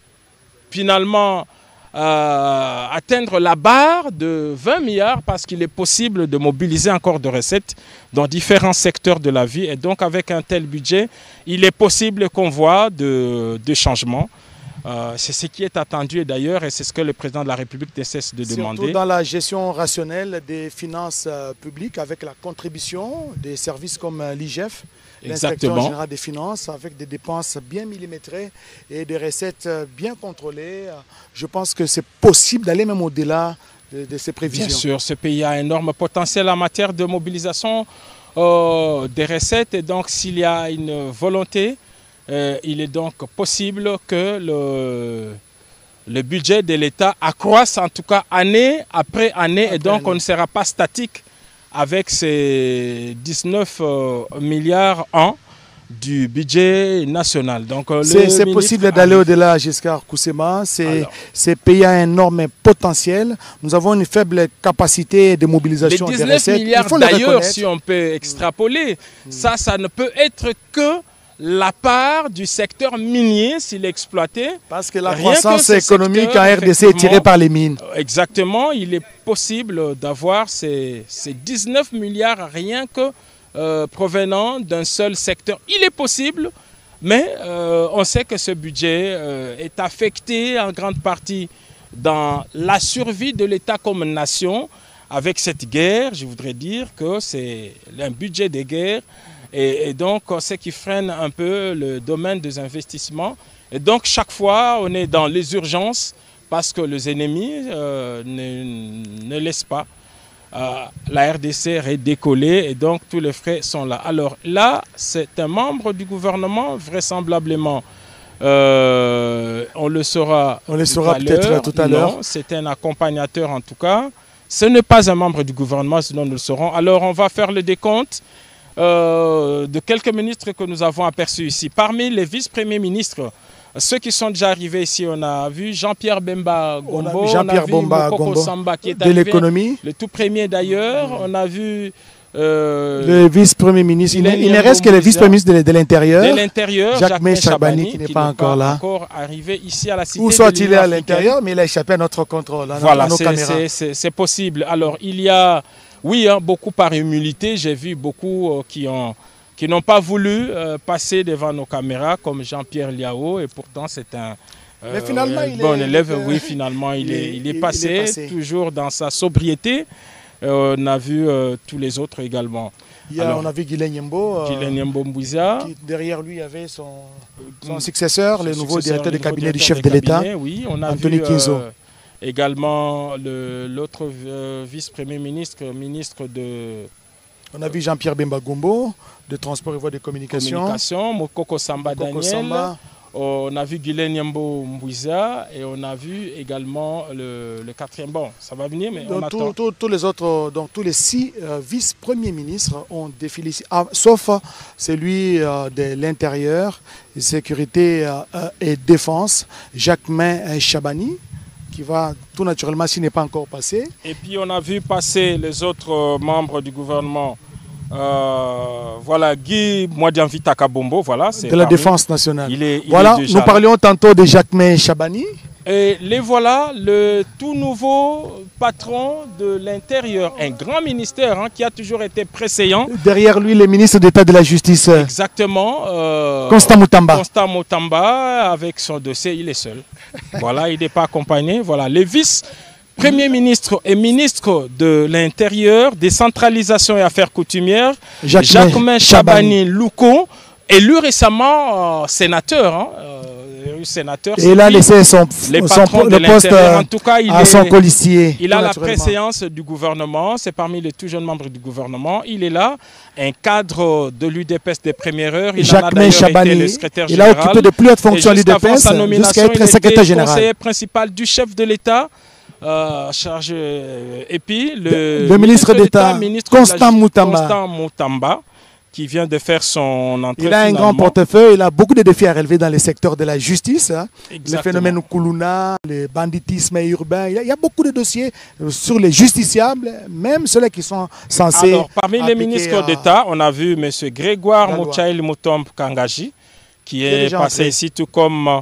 finalement atteindre la barre de 20 milliards parce qu'il est possible de mobiliser encore de recettes dans différents secteurs de la vie. Et donc avec un tel budget, il est possible qu'on voit de changements. C'est ce qui est attendu d'ailleurs et c'est ce que le président de la République ne cesse de demander. Surtout dans la gestion rationnelle des finances publiques avec la contribution des services comme l'IGF, l'Inspecteur général des finances, avec des dépenses bien millimétrées et des recettes bien contrôlées. Je pense que c'est possible d'aller même au-delà de ces prévisions. Bien sûr, ce pays a un énorme potentiel en matière de mobilisation des recettes et donc s'il y a une volonté il est donc possible que le budget de l'État accroisse en tout cas année après année et donc on ne sera pas statique avec ces 19 milliards ans du budget national. C'est possible d'aller au-delà, Giscard Koussema. C'est pays à un énorme potentiel. Nous avons une faible capacité de mobilisation des recettes. Les 19 milliards d'ailleurs, si on peut extrapoler, ça ne peut être que la part du secteur minier s'il est exploité. Parce que la croissance économique en RDC est tirée par les mines. Exactement, il est possible d'avoir ces 19 milliards rien que provenant d'un seul secteur. Il est possible, mais on sait que ce budget est affecté en grande partie dans la survie de l'État comme nation. Avec cette guerre, je voudrais dire que c'est un budget de guerre et donc ce qui freine un peu le domaine des investissements. Et donc chaque fois, on est dans les urgences parce que les ennemis ne laissent pas la RDC redécoller et donc tous les frais sont là. Alors là, c'est un membre du gouvernement, vraisemblablement. On le saura peut-être tout à l'heure. C'est un accompagnateur en tout cas. Ce n'est pas un membre du gouvernement, sinon nous le saurons. Alors on va faire le décompte de quelques ministres que nous avons aperçus ici. Parmi les vice-premiers ministres, ceux qui sont déjà arrivés ici, on a vu Jean-Pierre Bemba Gombo, on a vu Mokoko Samba qui est arrivé, de l'économie, le tout premier d'ailleurs. On a vu le vice-premier ministre, il ne reste que le vice-premier ministre de l'Intérieur. De l'Intérieur, Jacques Chabani, qui n'est pas encore là. Encore arrivé ici à la cité. Où soit-il à l'intérieur, mais il a échappé à notre contrôle, voilà, c'est possible. Alors il y a, oui, hein, beaucoup par humilité, j'ai vu beaucoup qui n'ont pas voulu passer devant nos caméras, comme Jean-Pierre Liao, et pourtant c'est un bon élève. Oui, finalement il est passé, toujours dans sa sobriété. On a vu tous les autres également. On a vu Guilain Nyembo Mbouizia. Derrière lui, il y avait son successeur, le nouveau directeur de cabinet du chef de l'État, oui, on a Anthony vu, Kinzo. Également l'autre vice-premier ministre, ministre de... On a vu Jean-Pierre Bemba Gombo, de Transport et Voies de Communication. Mokoko Samba Daniel. On a vu Guilain Nyembo Mbouizia et on a vu également le quatrième. Bon, ça va venir, mais on attend. Tous les autres, donc tous les 6 vice-premiers ministres ont défilé ici, sauf celui de l'Intérieur, Sécurité et Défense, Jacques Chabani, qui va tout naturellement, s'il n'est pas encore passé. Et puis on a vu passer les autres membres du gouvernement. Voilà, Guy Mwadianvita Kabombo, voilà, de la Défense nationale. Voilà, nous parlions tantôt de Jacques Chabani. Et les voilà, le tout nouveau patron de l'Intérieur, un grand ministère hein, qui a toujours été préséant. Derrière lui, le ministre d'État de la Justice. Exactement. Constant Moutamba. Constant Moutamba, avec son dossier, il est seul. Voilà, il n'est pas accompagné. Voilà, les vice-premiers ministres et ministres de l'Intérieur, décentralisation et affaires coutumières, Jacques Chabani Louko, élu récemment sénateur. Hein, sénateur. Et il a laissé le poste en tout cas, à son colistier. Il a la préséance du gouvernement, c'est parmi les tout jeunes membres du gouvernement. Il est là, un cadre de l'UDPS des premières heures. Jacques Chabani, le secrétaire il a occupé de plus hautes fonctions à l'UDPS jusqu'à être secrétaire général. Conseiller principal du chef de l'État. Chargé, et puis le ministre d'État, Constant Moutamba, qui vient de faire son entrée. Il a un grand portefeuille, il a beaucoup de défis à relever dans les secteurs de la justice. Hein. Le phénomène Koulouna, le banditisme urbain, il y a beaucoup de dossiers sur les justiciables, même ceux-là qui sont censés... Alors, parmi les ministres d'État, on a vu M. Grégoire Mouchaïl Moutombe Kangaji, qui est passé ici, tout comme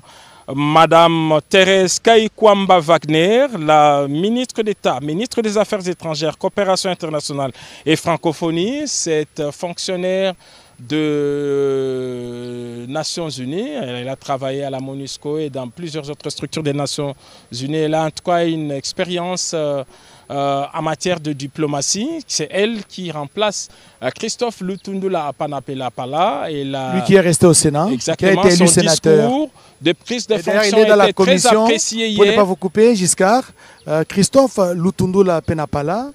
Madame Thérèse Kaikwamba Wagner, la ministre d'État, ministre des Affaires étrangères, coopération internationale et francophonie. Cette fonctionnaire de Nations Unies, elle a travaillé à la MONUSCO et dans plusieurs autres structures des Nations Unies. Elle a en tout cas une expérience en matière de diplomatie. C'est elle qui remplace Christophe Lutundula Apanapela-Pala. Lui qui est resté au Sénat, exactement, qui a été élu sénateur. De prise de fonction il est dans la commission, très apprécié hier. Vous ne pouvez pas vous couper, Giscard. Christophe Lutundula Penapala,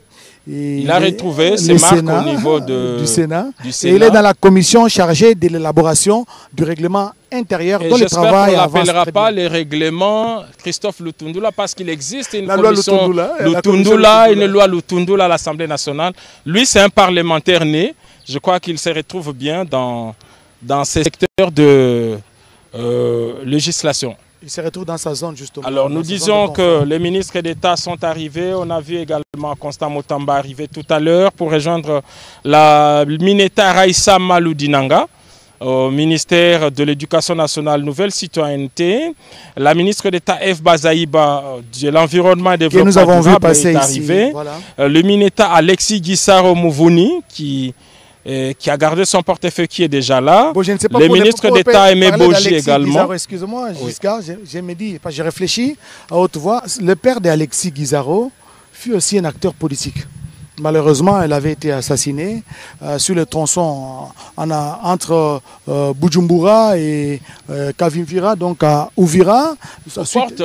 Il a retrouvé ses marques au niveau du Sénat. Et il est dans la commission chargée de l'élaboration du règlement intérieur dont le travail avance. On n'appellera pas les règlements Christophe Lutundula parce qu'il existe une commission Lutundula, une loi Lutundula à l'Assemblée nationale. Lui, c'est un parlementaire né. Je crois qu'il se retrouve bien dans ces secteurs de législation. Il se retrouve dans sa zone justement. Alors nous disons que les ministres d'État sont arrivés. On a vu également Constant Motamba arriver tout à l'heure pour rejoindre la Mineta Raissa Maloudinanga au ministère de l'Éducation nationale, Nouvelle Citoyenneté. La ministre d'État F. Bazaïba de l'Environnement et Développement nous avons vu passer est arrivé. Ici, voilà. Le Mineta Alexis Guissaro Mouvouni qui a gardé son portefeuille qui est déjà là. Bon, je ne sais pas le ministre d'État Aimé Boji également. Excuse-moi, Giscard, j'ai me dit, j'ai réfléchi à haute voix. Le père d'Alexis Guissaro fut aussi un acteur politique. Malheureusement, elle avait été assassinée sur le tronçon entre Bujumbura et Kavimvira, donc à Uvira. Porte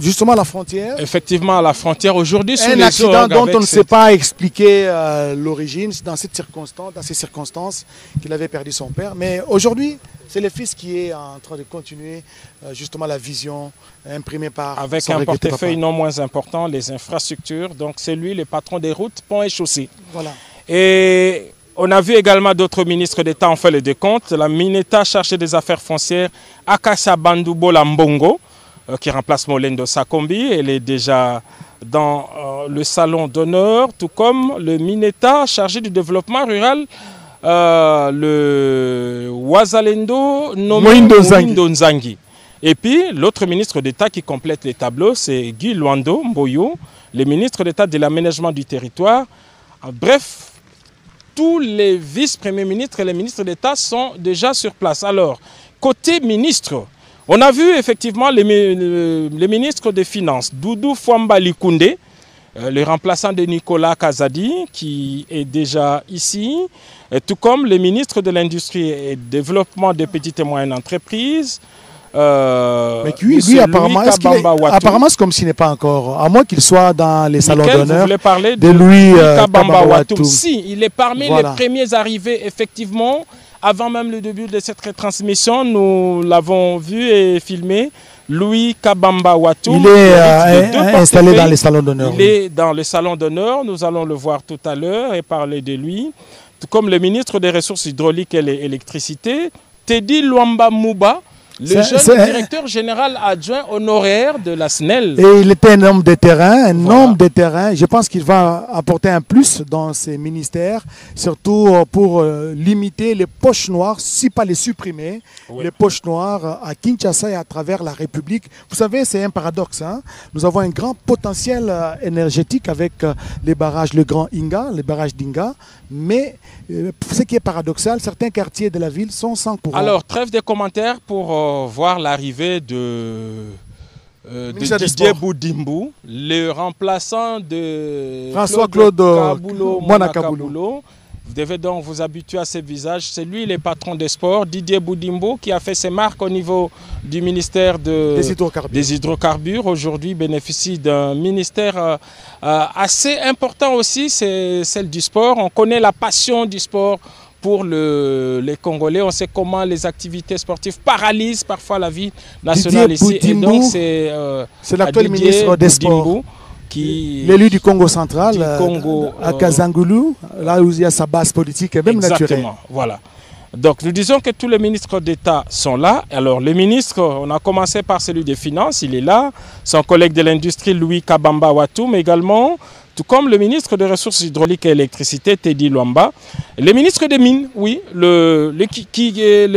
justement à la frontière. Effectivement, à la frontière. Aujourd'hui, un accident dont on ne sait pas expliquer l'origine, dans ces circonstances qu'il avait perdu son père. Mais aujourd'hui, c'est le fils qui est en train de continuer justement la vision imprimée par avec son un portefeuille papa. Non moins important, les infrastructures. Donc c'est lui le patron des routes, ponts et chaussées. Voilà. Et on a vu également d'autres ministres d'État en fait le décompte. La Mineta chargée des affaires foncières, Akassa Bandoubo Lambongo, qui remplace Molendo Sakombi. Elle est déjà dans le salon d'honneur, tout comme le Mineta chargé du développement rural, le Wazalendo Moindo Nzangi. Et puis l'autre ministre d'État qui complète les tableaux, c'est Guy Luando Mboyo, le ministre d'État de l'aménagement du territoire. Bref, tous les vice-premiers ministres et les ministres d'État sont déjà sur place. Alors, côté ministre, on a vu effectivement les ministres des Finances, Doudou Fwamba Likunde, le remplaçant de Nicolas Kazadi, qui est déjà ici, tout comme le ministre de l'Industrie et du Développement des petites et moyennes entreprises. Mais lui, apparemment, c'est comme s'il n'est pas encore, à moins qu'il soit dans les salons d'honneur. Vous voulez parler de Louis Kabamba Watou. Si, il est parmi les premiers arrivés, effectivement. Avant même le début de cette retransmission, nous l'avons vu et filmé. Louis Kabamba Watou. Il est installé dans les salons d'honneur. Il est dans le salon d'honneur. Nous allons le voir tout à l'heure et parler de lui. Tout comme le ministre des Ressources hydrauliques et l'électricité, Teddy Luamba Mouba, le jeune directeur général adjoint honoraire de la SNEL. Et il était un homme de terrain, Je pense qu'il va apporter un plus dans ces ministères, surtout pour limiter les poches noires, si pas les supprimer, les poches noires à Kinshasa et à travers la République. Vous savez, c'est un paradoxe. Hein? Nous avons un grand potentiel énergétique avec les barrages, le Grand Inga, les barrages d'Inga, mais ce qui est paradoxal, certains quartiers de la ville sont sans courant. Alors, trêve de commentaires pour voir l'arrivée de Didier Boudimbo, le remplaçant de François-Claude Kaboulo. Vous devez donc vous habituer à ces visages. C'est lui le patron des sports, Didier Boudimbo, qui a fait ses marques au niveau du ministère des hydrocarbures. Aujourd'hui, bénéficie d'un ministère assez important aussi, c'est celle du sport. On connaît la passion du sport pour les Congolais. On sait comment les activités sportives paralysent parfois la vie nationale ici. Et donc c'est l'actuel ministre des Sports. L'élu du Congo central, à Kazangulu, là où il y a sa base politique et même naturelle. Exactement, voilà. Donc nous disons que tous les ministres d'État sont là. Alors les ministres, on a commencé par celui des Finances, il est là. Son collègue de l'Industrie, Louis Kabamba Watou, mais également, tout comme le ministre des Ressources hydrauliques et électricité, Teddy Luamba. Les ministres des Mines, oui, le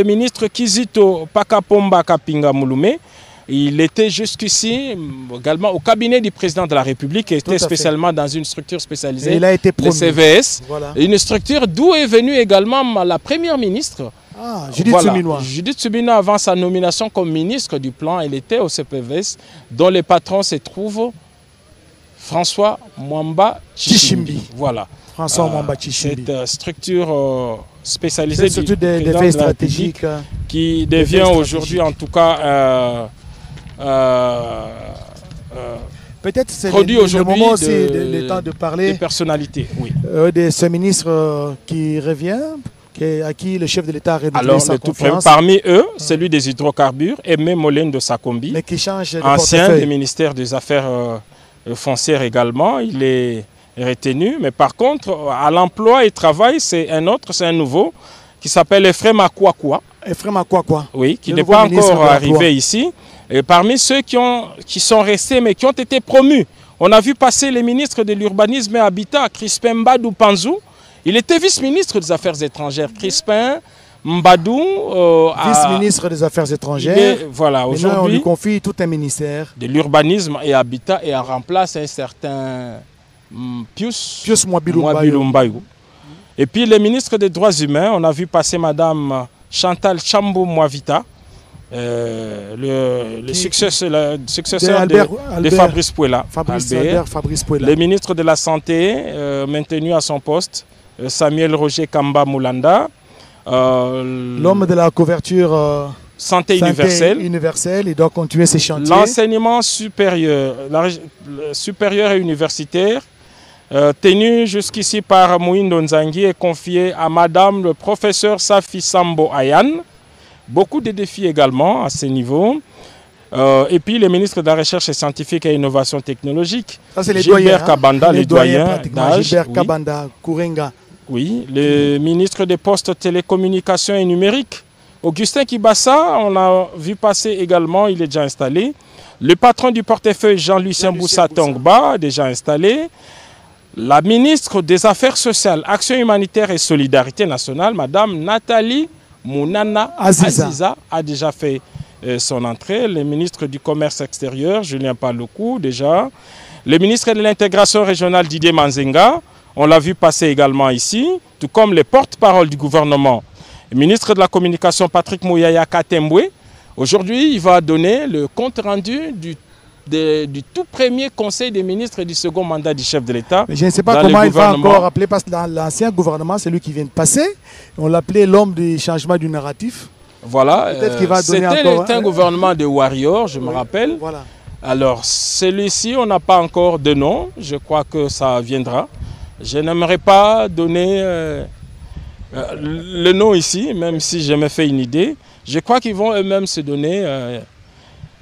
ministre Kizito Pakapomba Kapinga Mouloumé. Il était jusqu'ici également au cabinet du président de la République, et était spécialement dans une structure spécialisée, il a été promu. Le CVS, voilà. Une structure d'où est venue également la première ministre. Judith Souminois. Judith Souminois, avant sa nomination comme ministre du Plan, elle était au CPVS, dont les patrons se trouvent François Mwamba Chichimbi. Voilà. François Mwamba Chichimbi. Cette structure spécialisée du défense stratégique qui devient aujourd'hui en tout cas Peut-être c'est le moment aussi, le temps de parler des personnalités. Oui. De ce ministre qui revient, à qui le chef de l'État a renouvelé sa confiance. Parmi eux, celui des hydrocarbures, Aimé Molène de Sakombi, mais qui change de ancien du ministère des Affaires foncières également. Il est retenu, mais par contre, à l'emploi et travail, c'est un autre, c'est un nouveau, qui s'appelle Ephraim Akwakwa. Ephraim Akwakwa. Oui, qui n'est pas encore arrivé ici. Et parmi ceux qui sont restés, mais qui ont été promus, on a vu passer les ministres de l'Urbanisme et Habitat, Crispin Mbadou Panzou. Il était vice-ministre des Affaires étrangères. Crispin Mbadou... vice-ministre des Affaires étrangères. Voilà, aujourd'hui, on lui confie tout un ministère. De l'Urbanisme et Habitat et en remplace un certain Pius Mwabilou Mbayou. Et puis les ministres des Droits humains, on a vu passer Madame Chantal Chambou Mwavita, le successeur de Fabrice Pouela. Fabrice Pouela. Le ministre de la Santé, maintenu à son poste, Samuel Roger Kamba Moulanda. L'homme de la couverture santé universelle, il doit continuer ses chantiers. L'enseignement supérieur, supérieur et universitaire, tenu jusqu'ici par Mouindo Nzangi, est confié à Madame le professeur Safi Sambo Ayan. Beaucoup de défis également à ce niveau. Et puis les ministres de la Recherche scientifique et Innovation technologique. Ça, c'est les Gilbert Kabanda, les doyens d'âge. Gilbert Kabanda, Kourenga. Oui, le ministre des Postes, Télécommunications et Numériques. Augustin Kibassa, on l'a vu passer également, il est déjà installé. Le patron du portefeuille, Jean-Lucien Boussa Tongba, déjà installé. La ministre des Affaires sociales, Action humanitaire et solidarité nationale, Madame Nathalie Mounana Aziza, a déjà fait son entrée. Le ministre du Commerce extérieur, Julien Paloukou, déjà. Le ministre de l'Intégration régionale, Didier Manzenga, on l'a vu passer également ici, tout comme les porte-parole du gouvernement. Le ministre de la Communication, Patrick Mouyaya Katembwe, aujourd'hui, il va donner le compte-rendu du tout premier conseil des ministres et du second mandat du chef de l'État. Je ne sais pas comment il va encore appeler, parce que dans l'ancien gouvernement, c'est lui qui vient de passer. On l'appelait l'homme du changement du narratif. Voilà, c'était un gouvernement de warriors, je me rappelle. Voilà. Alors, celui-ci, on n'a pas encore de nom. Je crois que ça viendra. Je n'aimerais pas donner le nom ici, même si je me fais une idée. Je crois qu'ils vont eux-mêmes se donner...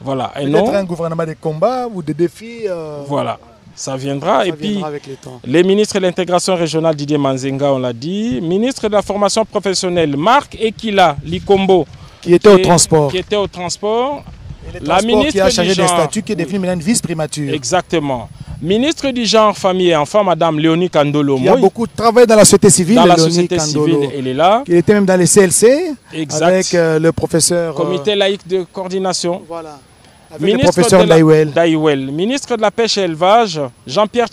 voilà, un nom. Peut-être un gouvernement de combat ou de défis. Voilà, ça viendra. Et puis, avec le temps. Les ministres de l'intégration régionale, Didier Manzenga, on l'a dit. Ministre de la formation professionnelle, Marc Ekila Likombo. Qui était au transport. Qui était au transport. La ministre qui a changé de statut, qui est devenue maintenant une vice-primature. Exactement. Ministre du genre, famille et enfants, Madame Léonie Kandolo. Qui a beaucoup travaillé dans la société civile. Dans la société civile, elle est là. Il était même dans les CLC. Exact. Avec le professeur... Comité laïque de coordination. Voilà. Avec ministre le professeur Daïwel. Ministre de la pêche et élevage, Jean-Pierre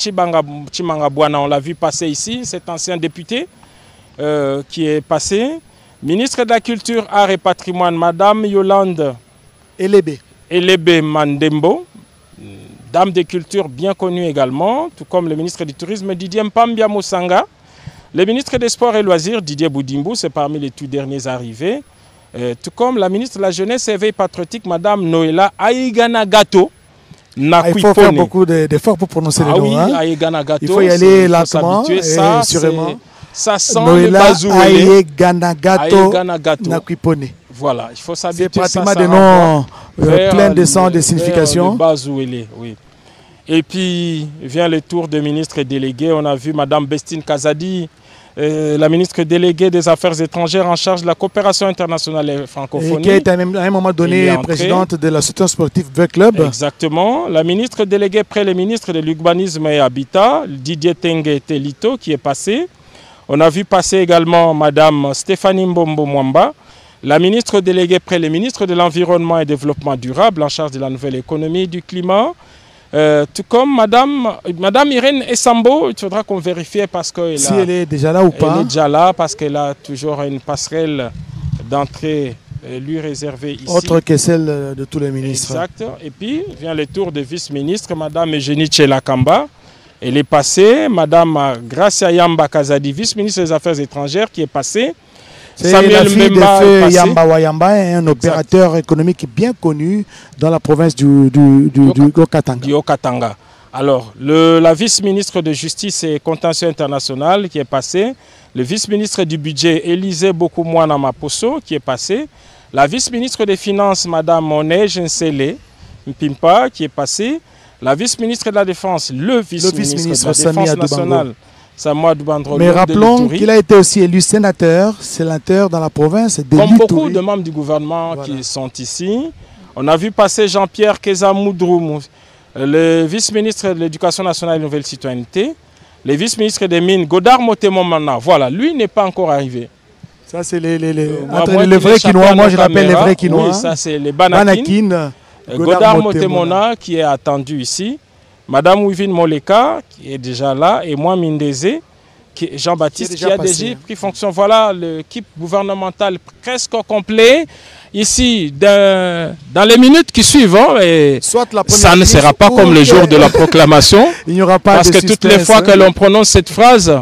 Chimangabouana, on l'a vu passer ici, cet ancien député qui est passé. Ministre de la culture, art et patrimoine, Madame Yolande Elebe Mandembo. Dame de culture bien connue également, tout comme le ministre du Tourisme, Didier Mpambia Moussanga. Le ministre des Sports et Loisirs, Didier Boudimbou, c'est parmi les tout derniers arrivés. Tout comme la ministre de la Jeunesse et Éveil Patriotique, Madame Noëlla Aïganagato. Il faut faire beaucoup d'efforts pour prononcer les noms. Oui, Aïganagato. Il faut y aller lentement et sûrement. Ça sent Noëlla le bazouélé. Aïganagato Nakwipone. Voilà, il faut s'habituer. C'est pratiquement des noms pleins de sens, de signification. Bazouélé, oui. Et puis vient le tour de ministres et délégués. On a vu Madame Bestine Kazadi, la ministre déléguée des Affaires étrangères en charge de la coopération internationale et francophonie. Et qui est à un moment donné présidente de l'association sportive V Club. Exactement. La ministre déléguée près le ministre de l'Urbanisme et Habitat, Didier Tengue Telito, qui est passé. On a vu passer également Madame Stéphanie Mbombo Mwamba, la ministre déléguée près le ministre de l'Environnement et Développement durable en charge de la nouvelle économie et du climat. Tout comme Madame Irène Essambo, il faudra qu'on vérifie parce qu'elle elle est déjà là ou pas. Elle est déjà là parce qu'elle a toujours une passerelle d'entrée lui réservée ici. Autre que celle de tous les ministres. Exact. Et puis vient le tour de vice-ministre, Madame Eugénie Tchelakamba. Elle est passée. Madame Gracia Yamba Kazadi, vice-ministre des Affaires étrangères, qui est passée. Samuel Mbemba de Yamba Wayamba, un opérateur économique bien connu dans la province du Haut-Katanga. Alors, la vice-ministre de Justice et Contentieux international qui est passée, le vice-ministre du Budget, Élisée Bokoumouana Maposo, qui est passé, la vice-ministre des Finances, Madame Monej Nsele Mpimpa, qui est passée, la vice-ministre de la Défense, le vice-ministre de la Défense nationale, Samoa Doubandrolo. Mais rappelons qu'il a été aussi élu sénateur dans la province de Comme beaucoup de membres du gouvernement qui sont ici, on a vu passer Jean-Pierre Keza Moudrou, le vice-ministre de l'Éducation nationale et de la Nouvelle Citoyenneté, le vice-ministre des Mines, Godard Motemomana. Voilà, lui n'est pas encore arrivé. Ça, c'est les vrais Quinois. Moi, je l'appelle les vrais Quinois. Oui, ça, c'est les Banakin. Godard Motemona qui est attendu ici. Madame Wivine Moleka qui est déjà là. Et moi, Mindeze, Jean-Baptiste qui a déjà pris fonction. Voilà l'équipe gouvernementale presque complet. Ici, dans les minutes qui suivent, ça ne sera pas comme le jour de la proclamation. Il n'y aura pas parce que toutes les fois que l'on prononce cette phrase,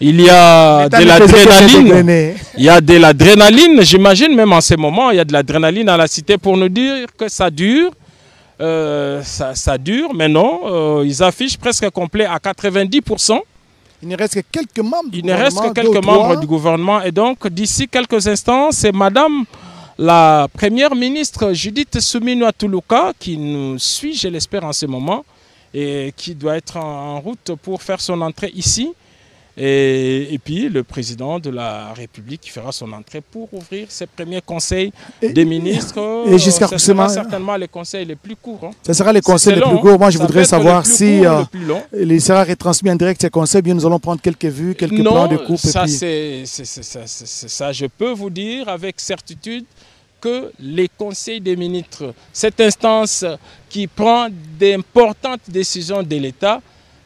il y a de l'adrénaline. Il y a de l'adrénaline, j'imagine, même en ces moments, il y a de l'adrénaline à la cité pour nous dire que ça dure. Ça dure, mais non, ils affichent presque complet à 90%. Il ne reste que quelques membres du gouvernement. Il ne reste que quelques membres du gouvernement. Et donc, d'ici quelques instants, c'est Madame la Première ministre Judith Suminwa Tuluka qui nous suit, je l'espère, en ce moment, et qui doit être en route pour faire son entrée ici. Et puis le président de la République qui fera son entrée pour ouvrir ses premiers conseils des ministres. Et jusqu'à ce sera certainement les conseils les plus courts. Hein. Ce sera les conseils les plus courts. Moi, je voudrais savoir si il sera retransmis en direct ces conseils. Bien, nous allons prendre quelques vues, quelques plans de coupe. Ça, ça, je peux vous dire avec certitude que les conseils des ministres, cette instance qui prend d'importantes décisions de l'État,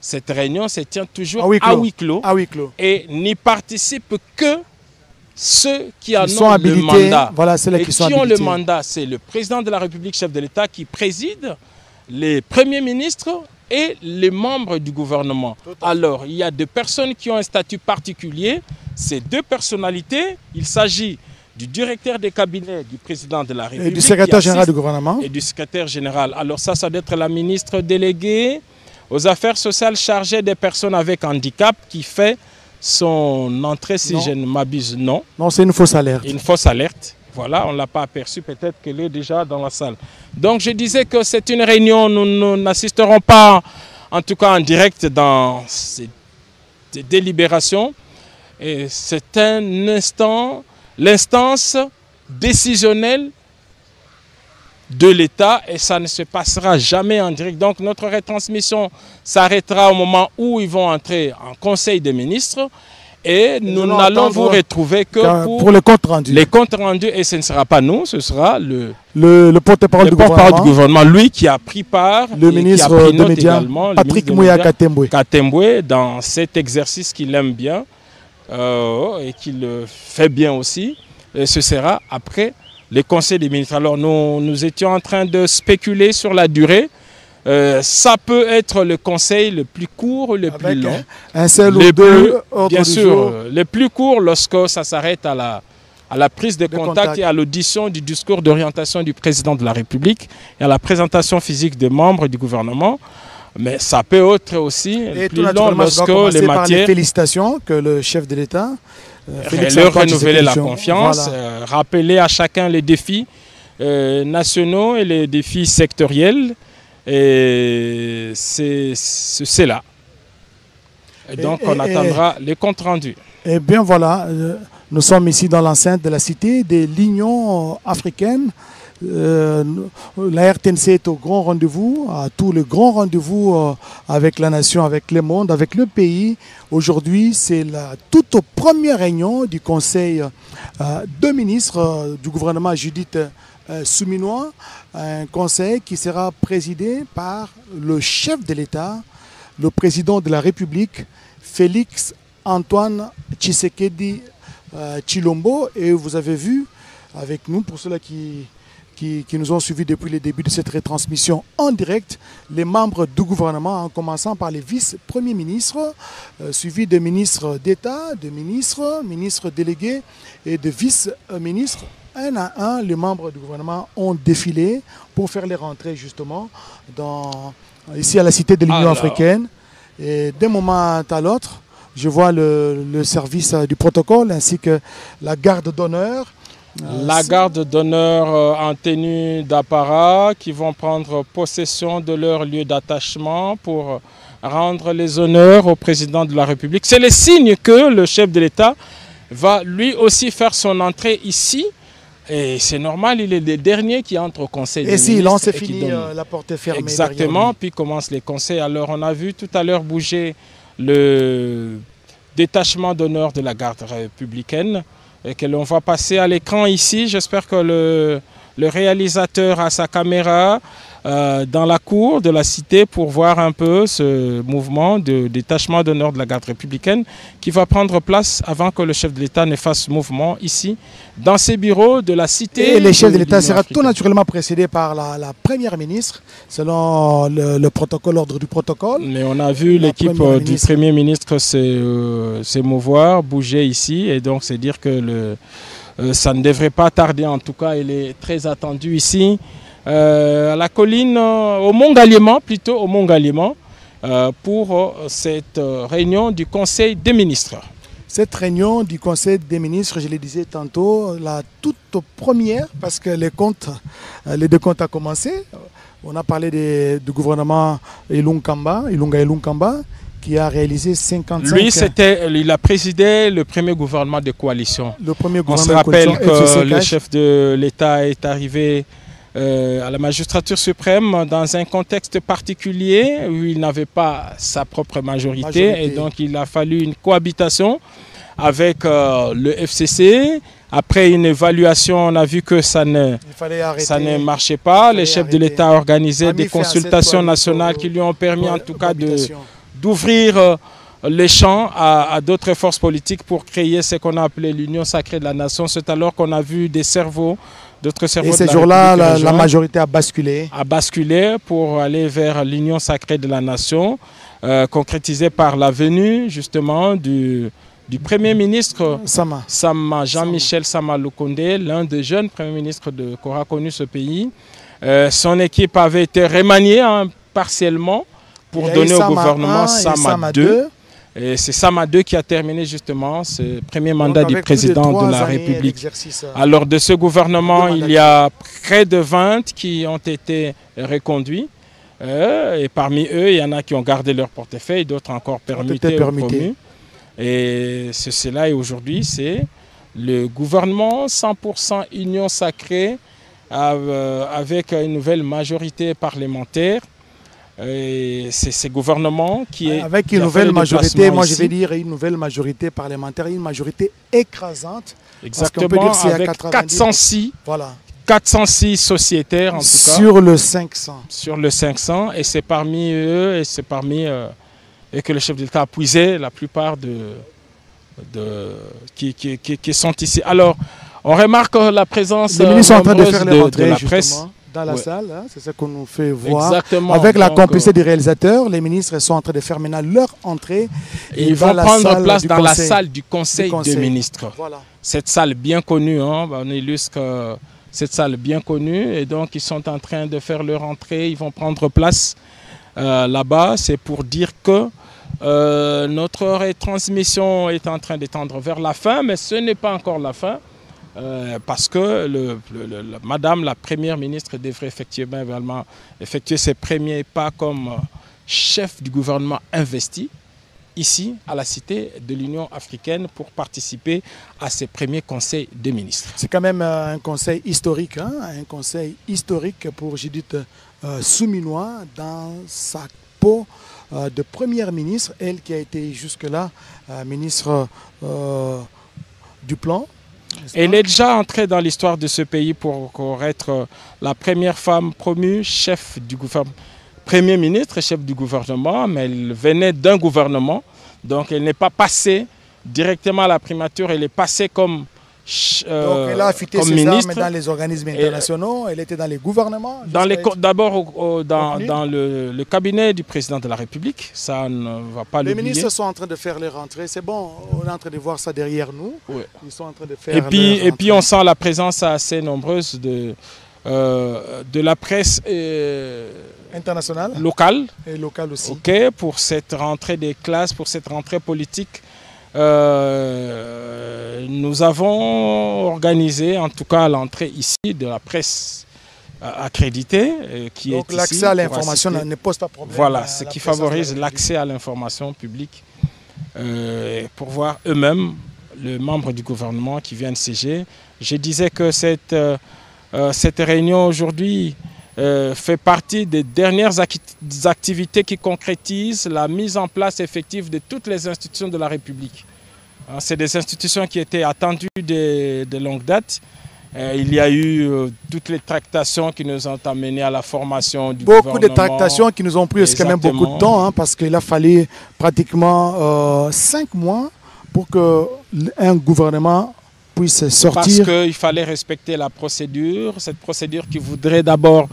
cette réunion se tient toujours à huis clos et n'y participent que ceux qui en ont le mandat. Voilà, et qui ont le mandat, c'est le président de la République, chef de l'État, qui préside les premiers ministres et les membres du gouvernement. Alors, il y a deux personnes qui ont un statut particulier. Ces deux personnalités, il s'agit du directeur des cabinets du président de la République. Et du secrétaire général du gouvernement. Et du secrétaire général. Alors ça doit être la ministre déléguée aux affaires sociales chargées des personnes avec handicap qui fait son entrée, si je ne m'abuse, non. Non, c'est une fausse alerte. Une fausse alerte. Voilà, on ne l'a pas aperçue, peut-être qu'elle est déjà dans la salle. Donc je disais que c'est une réunion, nous n'assisterons pas, en tout cas en direct, dans ces délibérations. Et c'est un instant, l'instance décisionnelle de l'État et ça ne se passera jamais en direct. Donc notre retransmission s'arrêtera au moment où ils vont entrer en Conseil des ministres et nous n'allons vous retrouver que pour le compte rendu. Les comptes rendus et ce ne sera pas nous, ce sera le porte-parole du gouvernement, lui qui a pris part, le ministre des Médias, également, Patrick Mouya Katembwe, dans cet exercice qu'il aime bien et qu'il fait bien aussi. Et ce sera après les conseils des ministres. Alors nous étions en train de spéculer sur la durée. Ça peut être le conseil le plus court ou le plus long. Un seul ou deux bien sûr, le plus court lorsque ça s'arrête à la prise de contact et à l'audition du discours d'orientation du président de la République et à la présentation physique des membres du gouvernement. Mais ça peut être aussi plus long lorsque les matières... les félicitations que le chef de l'État... leur renouveler la confiance, rappeler à chacun les défis nationaux et les défis sectoriels. Et c'est là. Et donc on attendra les comptes rendus. Eh bien voilà, nous sommes ici dans l'enceinte de la cité de l'Union africaine. La RTNC est au grand rendez-vous, à tout le grand rendez-vous avec la nation, avec le monde, avec le pays. Aujourd'hui, c'est la toute première réunion du Conseil de ministres du gouvernement Judith Suminwa, un conseil qui sera présidé par le chef de l'État, le président de la République, Félix Antoine Tshisekedi Tshilombo. Et vous avez vu avec nous, pour ceux-là qui nous ont suivis depuis le début de cette retransmission en direct, les membres du gouvernement, en commençant par les vice-premiers ministres, suivis de ministres d'État, de ministres délégués et de vice-ministres un à un, les membres du gouvernement ont défilé pour faire les rentrées justement ici à la Cité de l'Union africaine. Et d'un moment à l'autre, je vois le service du protocole ainsi que la garde d'honneur. La garde d'honneur en tenue d'apparat qui vont prendre possession de leur lieu d'attachement pour rendre les honneurs au président de la République. C'est le signe que le chef de l'État va lui aussi faire son entrée ici. Et c'est normal, il est le dernier qui entre au conseil des ministres. Et si, là, c'est fini, la porte est fermée. Exactement, puis commencent les conseils. Alors, on a vu tout à l'heure bouger le détachement d'honneur de la garde républicaine et que l'on va passer à l'écran ici. J'espère que le réalisateur a sa caméra dans la cour de la cité pour voir un peu ce mouvement de détachement d'honneur de la garde républicaine qui va prendre place avant que le chef de l'État ne fasse mouvement ici, dans ses bureaux de la cité. Et le chef de l'État sera tout naturellement précédé par la première ministre, selon le protocole, l'ordre du protocole. Mais on a vu l'équipe du Premier ministre s'émouvoir, bouger ici, et donc c'est dire que ça ne devrait pas tarder, en tout cas, il est très attendu ici. À la colline, au Mont Galiement, plutôt au Mont Galiement, pour cette réunion du Conseil des ministres. Cette réunion du Conseil des ministres, je le disais tantôt, la toute première, parce que les deux comptes ont commencé. On a parlé du gouvernement Ilunga Kamba, qui a réalisé 55... Lui, il a présidé le premier gouvernement de coalition. Le premier On gouvernement se rappelle que le chef de l'État est arrivé à la magistrature suprême dans un contexte particulier où il n'avait pas sa propre majorité. Et donc il a fallu une cohabitation avec le FCC. Après une évaluation, on a vu que ça ne marchait pas. Les chefs de l'État ont organisé des consultations nationales qui lui ont permis en tout cas d'ouvrir les champs à d'autres forces politiques pour créer ce qu'on a appelé l'Union sacrée de la nation. C'est alors qu'on a vu des cerveaux, d'autres cerveaux. Et ces jours-là, la majorité a basculé. A basculé pour aller vers l'Union sacrée de la nation, concrétisée par la venue justement du Premier ministre Jean-Michel Sama Lukonde, l'un des jeunes premiers ministres qu'aura connu ce pays. Son équipe avait été remaniée partiellement pour donner au gouvernement Sama 2. Et c'est Sama 2 qui a terminé justement ce premier mandat du président de la République. Alors de ce gouvernement, il y a près de 20 qui ont été reconduits. Et parmi eux, il y en a qui ont gardé leur portefeuille, d'autres encore permutés ou promus. Et cela, et aujourd'hui, c'est le gouvernement 100% union sacrée avec une nouvelle majorité parlementaire. C'est ce gouvernement qui est... Avec une nouvelle majorité, moi je vais dire une nouvelle majorité parlementaire, une majorité écrasante. Exactement, avec 406 sociétaires en tout cas. Sur le 500. Sur le 500, et c'est parmi eux, et c'est parmi... et que le chef de l'État a puisé la plupart qui sont ici. Alors, on remarque la présence les ministres sont en train de faire les rentrées, de la presse. Dans la salle, hein, c'est ce qu'on nous fait voir. Exactement. Avec la complicité des réalisateurs, les ministres sont en train de faire maintenant leur entrée. Et ils vont prendre place dans la salle du Conseil des ministres. Voilà. Cette salle bien connue, hein, on illustre cette salle bien connue. Et donc, ils sont en train de faire leur entrée. Ils vont prendre place là-bas. C'est pour dire que notre retransmission est en train d'étendre vers la fin, mais ce n'est pas encore la fin. Parce que Madame la Première ministre devrait effectivement effectuer ses premiers pas comme chef du gouvernement investi ici à la Cité de l'Union africaine pour participer à ses premiers conseils des ministres. C'est quand même un conseil historique, hein, un conseil historique pour Judith Souminois dans sa peau de Première ministre, elle qui a été jusque-là ministre du Plan. Elle est déjà entrée dans l'histoire de ce pays pour être la première femme promue chef du gouvernement, Premier ministre et chef du gouvernement, mais elle venait d'un gouvernement, donc elle n'est pas passée directement à la primature, elle est passée comme Donc elle a affûté ses armes dans les organismes internationaux, elle était dans les gouvernements. D'abord dans le cabinet du président de la République, ça ne va pas l'oublier. Les ministres sont en train de faire les rentrées, c'est bon, on est en train de voir ça derrière nous. Oui. Ils sont en train de faire et puis on sent la présence assez nombreuse de la presse internationale locale. Et locale aussi. Okay, pour cette rentrée des classes, pour cette rentrée politique. Nous avons organisé, en tout cas à l'entrée ici, de la presse accréditée. Donc l'accès à l'information ne pose pas problème. Voilà, ce qui favorise l'accès à l'information publique pour voir eux-mêmes les membres du gouvernement qui viennent siéger. Je disais que cette réunion aujourd'hui fait partie des dernières activités qui concrétisent la mise en place effective de toutes les institutions de la République. C'est des institutions qui étaient attendues de longue date. Il y a eu toutes les tractations qui nous ont amenés à la formation du gouvernement. Beaucoup de tractations qui nous ont pris quand même beaucoup de temps, hein, parce qu'il a fallu pratiquement 5 mois pour qu'un gouvernement puisse sortir. Parce qu'il fallait respecter la procédure, cette procédure qui voudrait d'abord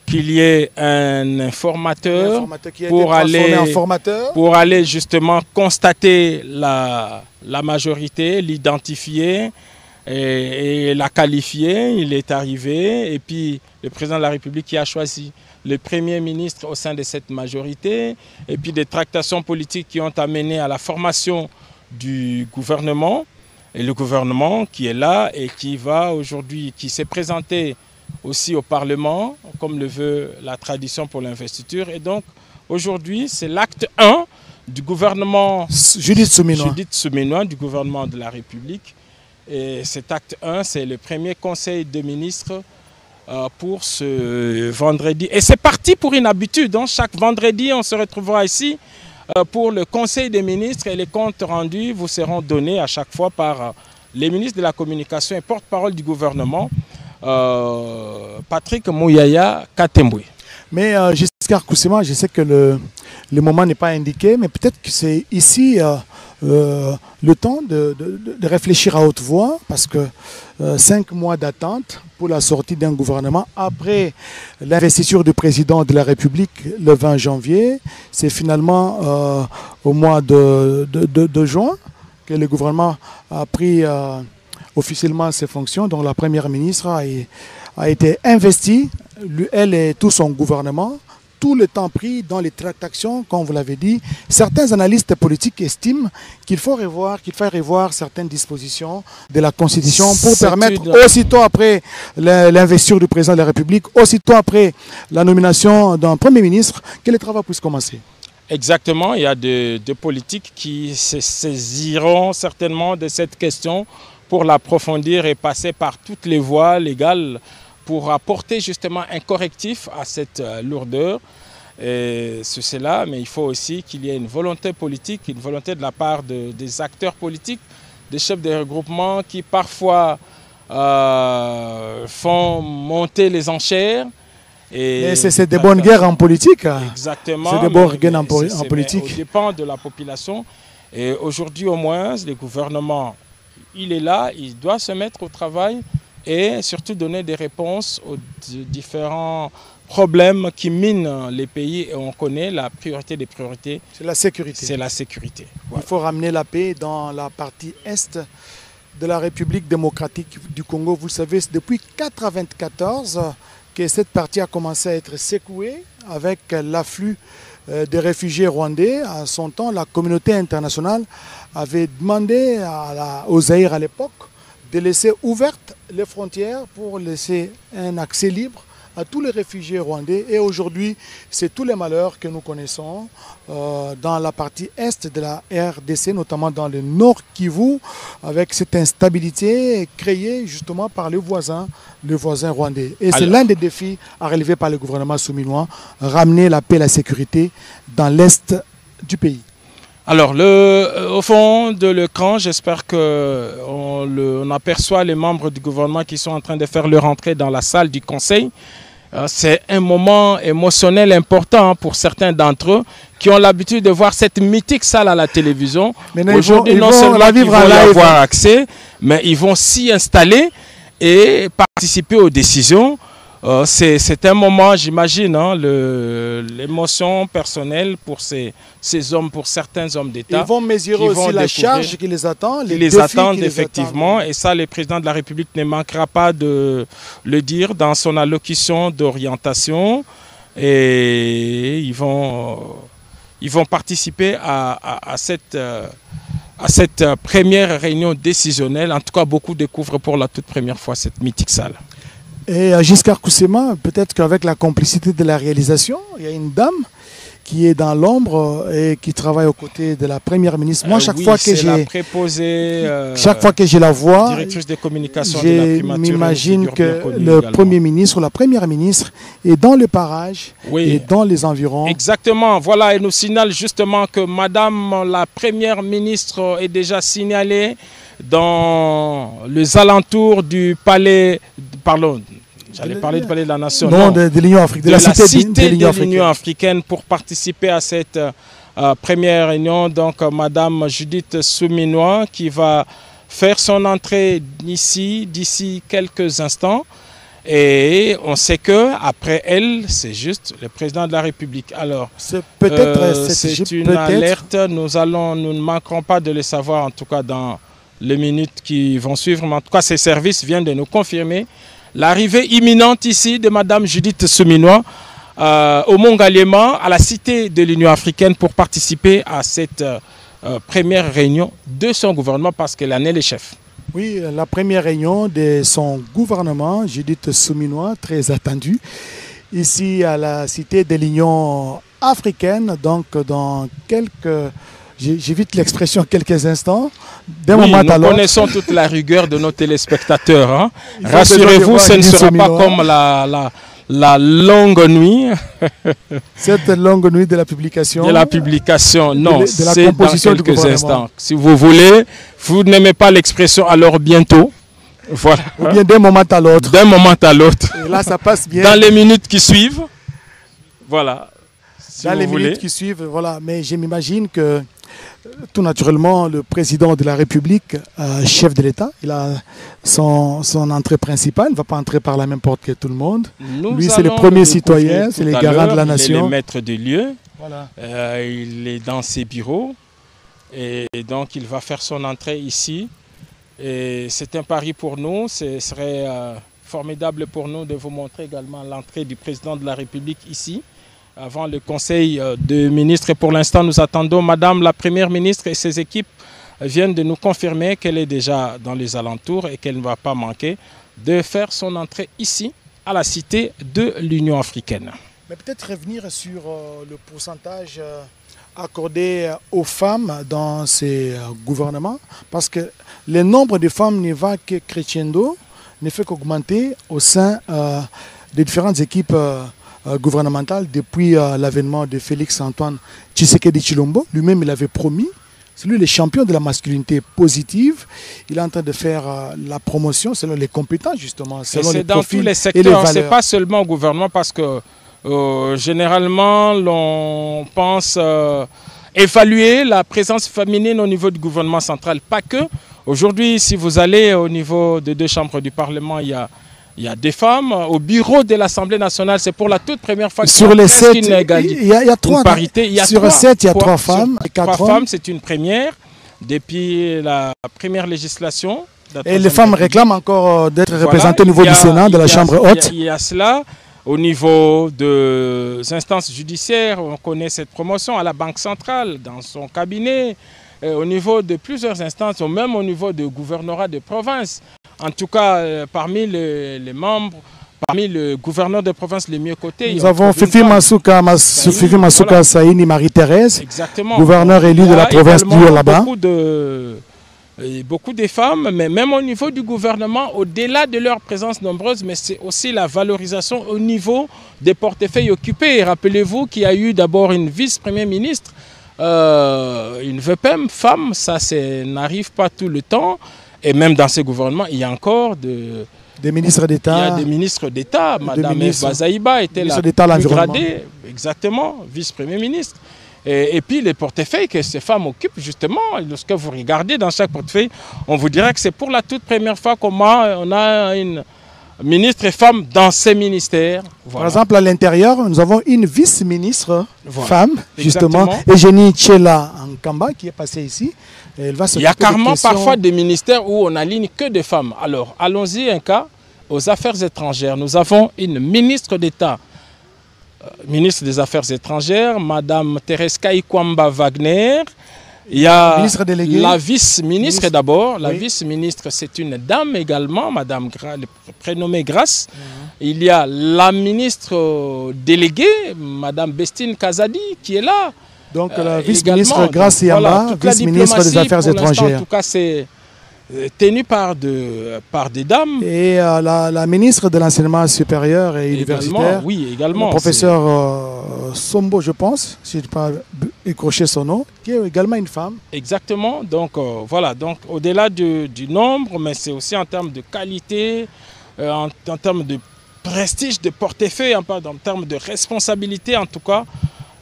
qu'il y ait un informateur, pour aller justement constater la majorité, l'identifier et la qualifier. Il est arrivé et puis le président de la République qui a choisi le Premier ministre au sein de cette majorité et puis des tractations politiques qui ont amené à la formation du gouvernement. Et le gouvernement qui est là et qui s'est présenté aussi au Parlement, comme le veut la tradition pour l'investiture. Et donc, aujourd'hui, c'est l'acte 1 du gouvernement Judith Souminois, du gouvernement de la République. Et cet acte 1, c'est le premier conseil de ministres pour ce vendredi. Et c'est parti pour une habitude. Donc, chaque vendredi, on se retrouvera ici pour le Conseil des ministres et les comptes rendus vous seront donnés à chaque fois par les ministres de la communication et porte-parole du gouvernement, Patrick Mouyaya Katemboué. Mais Giscard Koussema, je sais que le moment n'est pas indiqué, mais peut-être que c'est ici le temps de réfléchir à haute voix, parce que 5 mois d'attente pour la sortie d'un gouvernement après l'investiture du président de la République le 20 janvier, c'est finalement au mois de juin que le gouvernement a pris officiellement ses fonctions. Donc la première ministre a été investie, elle et tout son gouvernement. Tout le temps pris dans les tractations, comme vous l'avez dit. Certains analystes politiques estiment qu'il faut revoir certaines dispositions de la Constitution pour permettre, aussitôt après l'investiture du président de la République, aussitôt après la nomination d'un Premier ministre, que les travaux puissent commencer. Exactement, il y a des politiques qui se saisiront certainement de cette question pour l'approfondir et passer par toutes les voies légales pour apporter justement un correctif à cette lourdeur. Et c'est là, mais il faut aussi qu'il y ait une volonté politique, une volonté de la part des acteurs politiques, des chefs de regroupement qui parfois font monter les enchères. Et c'est des bonnes guerres en politique. Exactement. C'est des bonnes guerres en politique. Ça dépend de la population. Et aujourd'hui au moins, le gouvernement, il est là, il doit se mettre au travail et surtout donner des réponses aux différents problèmes qui minent les pays. Et on connaît la priorité des priorités. C'est la sécurité. C'est la sécurité. Voilà. Il faut ramener la paix dans la partie est de la République démocratique du Congo. Vous le savez, c'est depuis 1994 que cette partie a commencé à être secouée avec l'afflux des réfugiés rwandais. À son temps, la communauté internationale avait demandé aux Zaïre à l'époque de laisser ouvertes les frontières pour laisser un accès libre à tous les réfugiés rwandais. Et aujourd'hui, c'est tous les malheurs que nous connaissons dans la partie est de la RDC, notamment dans le Nord Kivu, avec cette instabilité créée justement par le voisin rwandais. Et c'est l'un des défis à relever par le gouvernement souminois, ramener la paix et la sécurité dans l'est du pays. Alors, au fond de l'écran, j'espère qu'on aperçoit les membres du gouvernement qui sont en train de faire leur entrée dans la salle du Conseil. C'est un moment émotionnel important pour certains d'entre eux qui ont l'habitude de voir cette mythique salle à la télévision. Aujourd'hui, non seulement ils vont y avoir accès, mais ils vont s'y installer et participer aux décisions. C'est un moment, j'imagine, hein, l'émotion personnelle pour ces hommes, pour certains hommes d'État. Ils vont mesurer aussi la charge qui les attend, les défis attendent effectivement. Et ça, le président de la République ne manquera pas de le dire dans son allocution d'orientation. Et ils vont participer à cette première réunion décisionnelle. En tout cas, beaucoup découvrent pour la toute première fois cette mythique salle. Et Giscard Coussema, peut-être qu'avec la complicité de la réalisation, il y a une dame qui est dans l'ombre et qui travaille aux côtés de la première ministre. Moi, chaque fois que je la vois, je m'imagine que le premier ministre ou la première ministre est dans le parage et dans les environs. Exactement. Voilà, elle nous signale justement que Madame la première ministre est déjà signalée dans les alentours du palais, j'allais parler du palais de la Nation. Non, de l'Union africaine, de la cité de l'Union africaine pour participer à cette première réunion. Donc, Madame Judith Souminois qui va faire son entrée ici d'ici quelques instants. Et on sait que après elle, c'est juste le président de la République. Alors, c'est une alerte. Nous ne manquerons pas de le savoir, en tout cas dans les minutes qui vont suivre. Mais en tout cas, ces services viennent de nous confirmer l'arrivée imminente ici de Mme Judith Souminois au Mont-Galiema, à la cité de l'Union africaine, pour participer à cette première réunion de son gouvernement, parce qu'elle en est le chef. Oui, la première réunion de son gouvernement, Judith Souminois, très attendue, ici à la cité de l'Union africaine, donc dans quelques... J'évite l'expression quelques instants. Nous connaissons toute la rigueur de nos téléspectateurs. Hein. Rassurez-vous, ce ne sera pas comme la longue nuit. Cette longue nuit de la publication. De la publication, non, c'est dans quelques instants. Si vous voulez, vous n'aimez pas l'expression alors bientôt. Voilà. Ou bien d'un moment à l'autre. D'un moment à l'autre. Et là, ça passe bien. Dans les minutes qui suivent. Voilà. Si dans les minutes qui suivent, voilà. Mais je m'imagine que tout naturellement, le président de la République, chef de l'État, il a son entrée principale. Il ne va pas entrer par la même porte que tout le monde. Lui, c'est le premier citoyen, c'est le garant de la nation. Il est le maître des lieux. Voilà. Il est dans ses bureaux. Et donc, il va faire son entrée ici. Et c'est un pari pour nous. Ce serait formidable pour nous de vous montrer également l'entrée du président de la République ici, avant le Conseil de ministres. Et pour l'instant, nous attendons Madame la Première ministre et ses équipes viennent de nous confirmer qu'elle est déjà dans les alentours et qu'elle ne va pas manquer de faire son entrée ici, à la cité de l'Union africaine. Mais peut-être revenir sur le pourcentage accordé aux femmes dans ces gouvernements, parce que le nombre de femmes ne va que crescendo, ne fait qu'augmenter au sein des différentes équipes gouvernementale depuis l'avènement de Félix-Antoine Tshisekedi Tshilombo. Lui-même, il avait promis. C'est lui le champion de la masculinité positive. Il est en train de faire la promotion selon les compétences, justement. C'est dans tous les secteurs, ce n'est pas seulement au gouvernement, parce que généralement, l'on pense évaluer la présence féminine au niveau du gouvernement central. Pas que. Aujourd'hui, si vous allez au niveau des 2 chambres du Parlement, il y a des femmes. Au bureau de l'Assemblée nationale, c'est pour la toute première fois sur les 7, il y a 3 parité. Sur 7, il y a 3 femmes. 3 femmes, c'est une première depuis la première législation. Et les femmes réclament encore d'être représentées au niveau du Sénat, de la Chambre haute. Il y a cela. Au niveau des instances judiciaires, on connaît cette promotion à la Banque centrale, dans son cabinet, au niveau de plusieurs instances, ou même au niveau du gouvernorat de province. En tout cas, parmi les membres, parmi le gouverneur de province les mieux cotés. Nous avons Fifi Masuka Saini Marie-Thérèse, gouverneur élu de la province du là-bas. Beaucoup de femmes, mais même au niveau du gouvernement, au-delà de leur présence nombreuse, mais c'est aussi la valorisation au niveau des portefeuilles occupés. Rappelez-vous qu'il y a eu d'abord une vice-première ministre, une VPM femme, ça n'arrive pas tout le temps. Et même dans ces gouvernements, il y a encore Des ministres d'État. Il y a des ministres d'État. Madame Eva Zaïba était la plus gradée, exactement, vice-premier ministre. Et puis les portefeuilles que ces femmes occupent, justement, lorsque vous regardez dans chaque portefeuille, on vous dirait que c'est pour la toute première fois qu'on a une ministre et femme dans ces ministères. Voilà. Par exemple, à l'intérieur, nous avons une vice-ministre femme, justement, Eugénie Tchela Nkamba, qui est passée ici. Elle va Il y a carrément parfois des ministères où on n'aligne que des femmes. Alors, allons-y un cas aux Affaires étrangères. Nous avons une ministre d'État, ministre des Affaires étrangères, Madame Thérèse Kaikwamba Wagner. Il y a la vice-ministre d'abord. La vice-ministre, c'est une dame également, Madame prénommée Grace. Il y a la ministre déléguée, Madame Bestine Kazadi, qui est là. Donc la vice-ministre Grace Yamba, vice-ministre des Affaires étrangères. En tout cas, c'est tenu par des dames. Et la ministre de l'enseignement supérieur et universitaire, oui, également, le professeur Sombo, je pense, si je n'ai pas écorché son nom, qui est également une femme. Exactement. Donc voilà, donc au-delà du nombre, mais c'est aussi en termes de qualité, en termes de prestige, de portefeuille, en termes de responsabilité, en tout cas,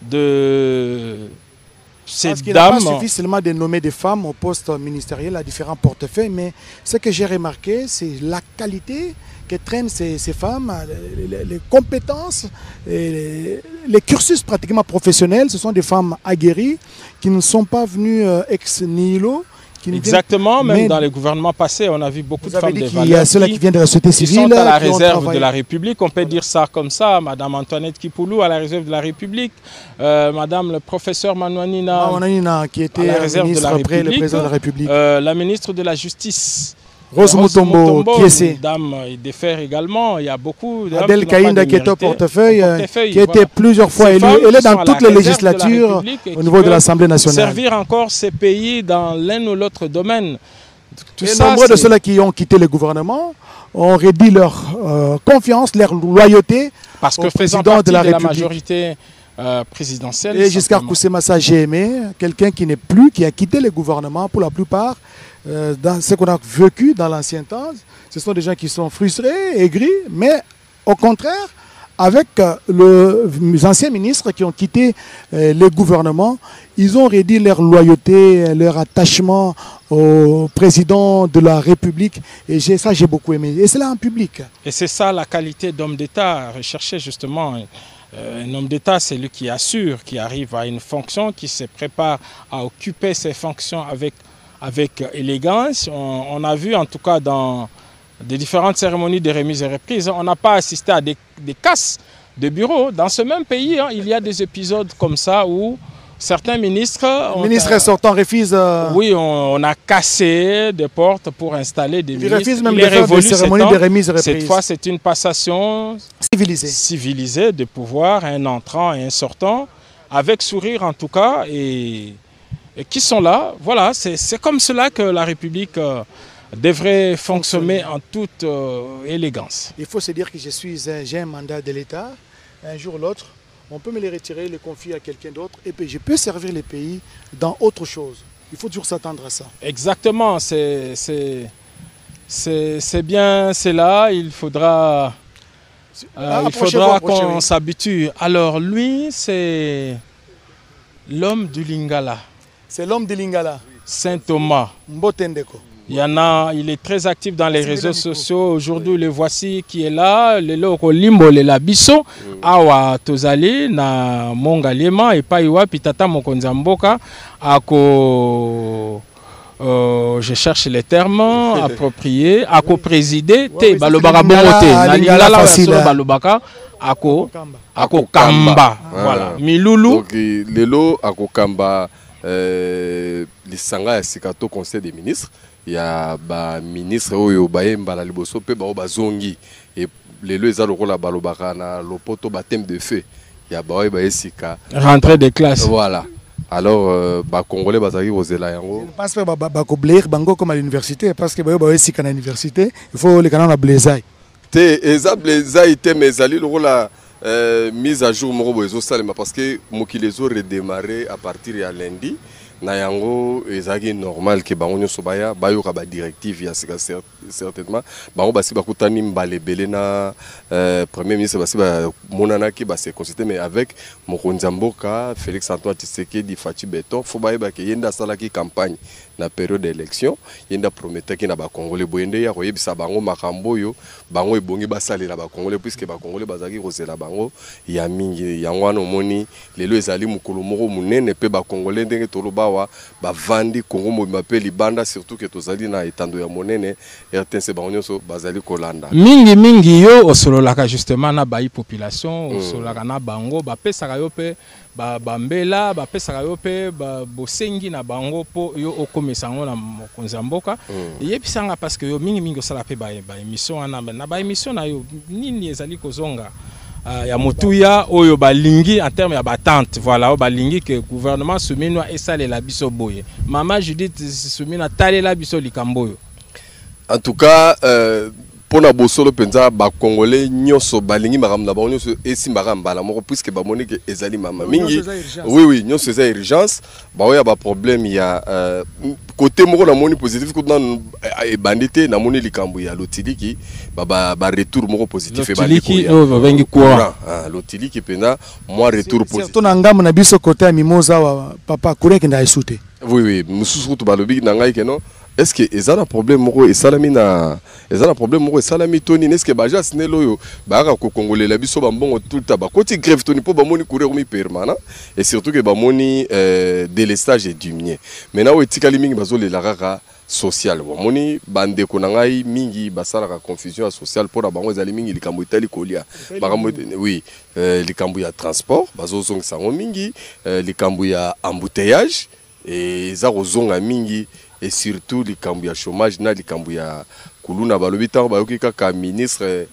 de Parce qu'il n'a pas suffi seulement de nommer des femmes au poste ministériel à différents portefeuilles, mais ce que j'ai remarqué, c'est la qualité que traînent ces femmes, les compétences, les cursus pratiquement professionnels. Ce sont des femmes aguerries qui ne sont pas venues ex nihilo. Exactement, même dans les gouvernements passés, on a vu beaucoup de femmes de valeur. Il y a ceux-là qui viennent de la société civile. Qui sont à la réserve de la République, on peut dire ça comme ça. Madame Antoinette Kipoulou à la réserve de la République. Madame le professeur Manouanina qui était à la réserve ministre de la après le président de la République. La ministre de la Justice. Rose Mutombo, qui est une dame de fer également. Il y a beaucoup de Adèle Kaïnda qui est au portefeuille, qui a été plusieurs fois élue. Elle est dans toutes les législatures au niveau de l'Assemblée nationale. Servir encore ces pays dans l'un ou l'autre domaine. Nombre de ceux-là qui ont quitté le gouvernement ont réduit leur confiance, leur loyauté parce que président de la majorité présidentielle. Et jusqu'à Koussemassa GME, quelqu'un qui n'est plus, qui a quitté le gouvernement pour la plupart. Dans ce qu'on a vécu dans l'ancien temps, ce sont des gens qui sont frustrés, aigris, mais au contraire, avec les anciens ministres qui ont quitté le gouvernement, ils ont réduit leur loyauté, leur attachement au président de la République. Et ça, j'ai beaucoup aimé. Et c'est là en public. Et c'est ça la qualité d'homme d'État recherché justement. Un homme d'État, c'est lui qui assure, qui arrive à une fonction, qui se prépare à occuper ses fonctions avec élégance. On a vu en tout cas dans des différentes cérémonies de remise et reprise, on n'a pas assisté à des casses de bureaux. Dans ce même pays, il y a des épisodes comme ça où certains ministres... Les ministres sortants refusent... Oui, on a cassé des portes pour installer des ministres. Ils refusent même de faire des cérémonies de remise et reprise. Cette fois, c'est une passation civilisée de pouvoir, un entrant et un sortant, avec sourire en tout cas, et qui sont là. Voilà, c'est comme cela que la République devrait fonctionner en toute élégance. Il faut se dire que j'ai un mandat de l'État, un jour ou l'autre, on peut me les retirer, les confier à quelqu'un d'autre, et puis je peux servir le pays dans autre chose. Il faut toujours s'attendre à ça. Exactement, c'est bien, c'est là, il faudra qu'on s'habitue. Alors lui, c'est l'homme du Lingala. C'est l'homme du Lingala. Saint Thomas. Mbotendeko. Il est très actif dans les réseaux sociaux. Aujourd'hui, le voici qui est là. Le loko limbo le labiso. Awa tozali na mongalema et pas iwa pitata mokonzamboka. Ako, je cherche les termes appropriés. Ako présider. Te balobaka bongote. Na lingala facile balobaka. Ako kamba. Voilà. Milulu. Donc lelo ako kamba. Lisanga ya sikato conseil des ministres. Il y a ba ministre oyo bayemba la liboso pe ba bazongi et lelo eza lokola balobaka na lopoto baptême de feu. Il y a ba esika rentrée des classes. Voilà. Alors ba congolais bazaki ozela yango. Parce que ba ko blaire bango comme à l'université parce que ba esika na université, il faut les canons na blaisaille. Te eza blaisaille te mezali lokola mise à jour moko bozo salema parce que mokilezo redémarrer à partir ya lundi. na yango ezaki normal que bango nyonso baya bayoka ba directive ya sika certainement bango basi bakutani mbalebele na premier ministre basi ba monana ki ba se consulter mais avec mokonzi mboka Félix Antoine Tshisekedi Fachi Beton fo baye ba ke yenda sala ki campagne na période d'élection yenda promettait ki na ba congolais boyende ya koyebisa bango makambo yo bango ebongi basalela ba congolais puisque ba congolais bazaki kozela bango ya mingi yango wana omoni lelo ezali mukolo moko munene pe ba congolais ndenge toloba bavandi Congo mobimba pe libanda surtout que tozali na etando ya monene RTNC bangonyoso bazali kolanda mingi yo osololaka justement na bayi population osololaka na bango bapesaka yo pe bambela bapesaka yo pe bosengi na bango po yo okomesa ngo na mokonzi ya mboka yebisanga parce que yo mingi osala pe ba émission wana na ba émission na yo nini ezali kozonga ya motuya oyo balingi en termes ya batante voilà balingi que gouvernement Souminwa esale la biso boye Mama Judith Souminwa tale la biso likamboyo en tout cas pona bosolo penza ba congolais nyoso balingi makambo na bango nyoso esimbaka mbala moko puisque ba monique ezali mama mingi oui nyoso eza urgence ba oya ba problème ya côté moko na moni positif ko dans bandité na moni likambo ya lotiliki ba retour moko positif e bandiki no bengi courant lotiliki pena moi retour positif surtout na ngamu na biso côté ya mimoza wa papa kureki nda esute oui mususu to balobi na ngai ke non. Est-ce que ils ont un problème moko et salamina ils ont un problème moko et salami toni est-ce que baja snelo yo ba ko congolais la biso bambongo tout taba koti grève toni po ba moni courir mi permanent et surtout que ba moni délestage et diminuer maintenant etikali mingi bazo le la social ba moni bande ko ngai mingi basala ka confusion sociale pour ba bango ezali mingi likambo itali kolia bakambo oui likambo ya transport bazo zonga sango mingi likambo ya embouteillage et za rozonga mingi et surtout likambo ya chômage na likambo ya kuluna balobi tango bayoki kaka ministre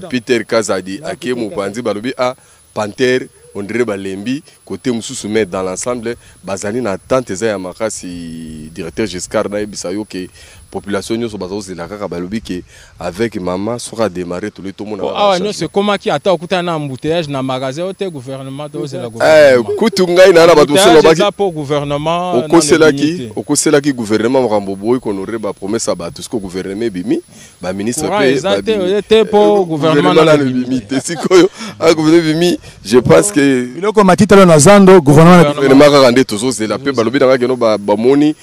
Peter Kazadi ake mopanzi balobi a Panther on dirait balembi côté mususu mais dans l'ensemble bazali na tante za ya makasi directeur Giscard na bisayo que population nyoso bazo zela kaka balobi que avec maman sera démarrer tout le monde ah non c'est comment qui attend okuta na embouteillage na magasin au gouvernement to zela gouvernement kutungai na bato solo baki pour gouvernement okosela ki gouvernement makambo boy konorer ba promesse ba tout ce que gouvernement bimi ba ministre pe pour gouvernement na limite sikoyo a gouvernement bimi je pense que biloko matitalo na zando gouvernement ka rende tozo zela pe balobi na keno ba moni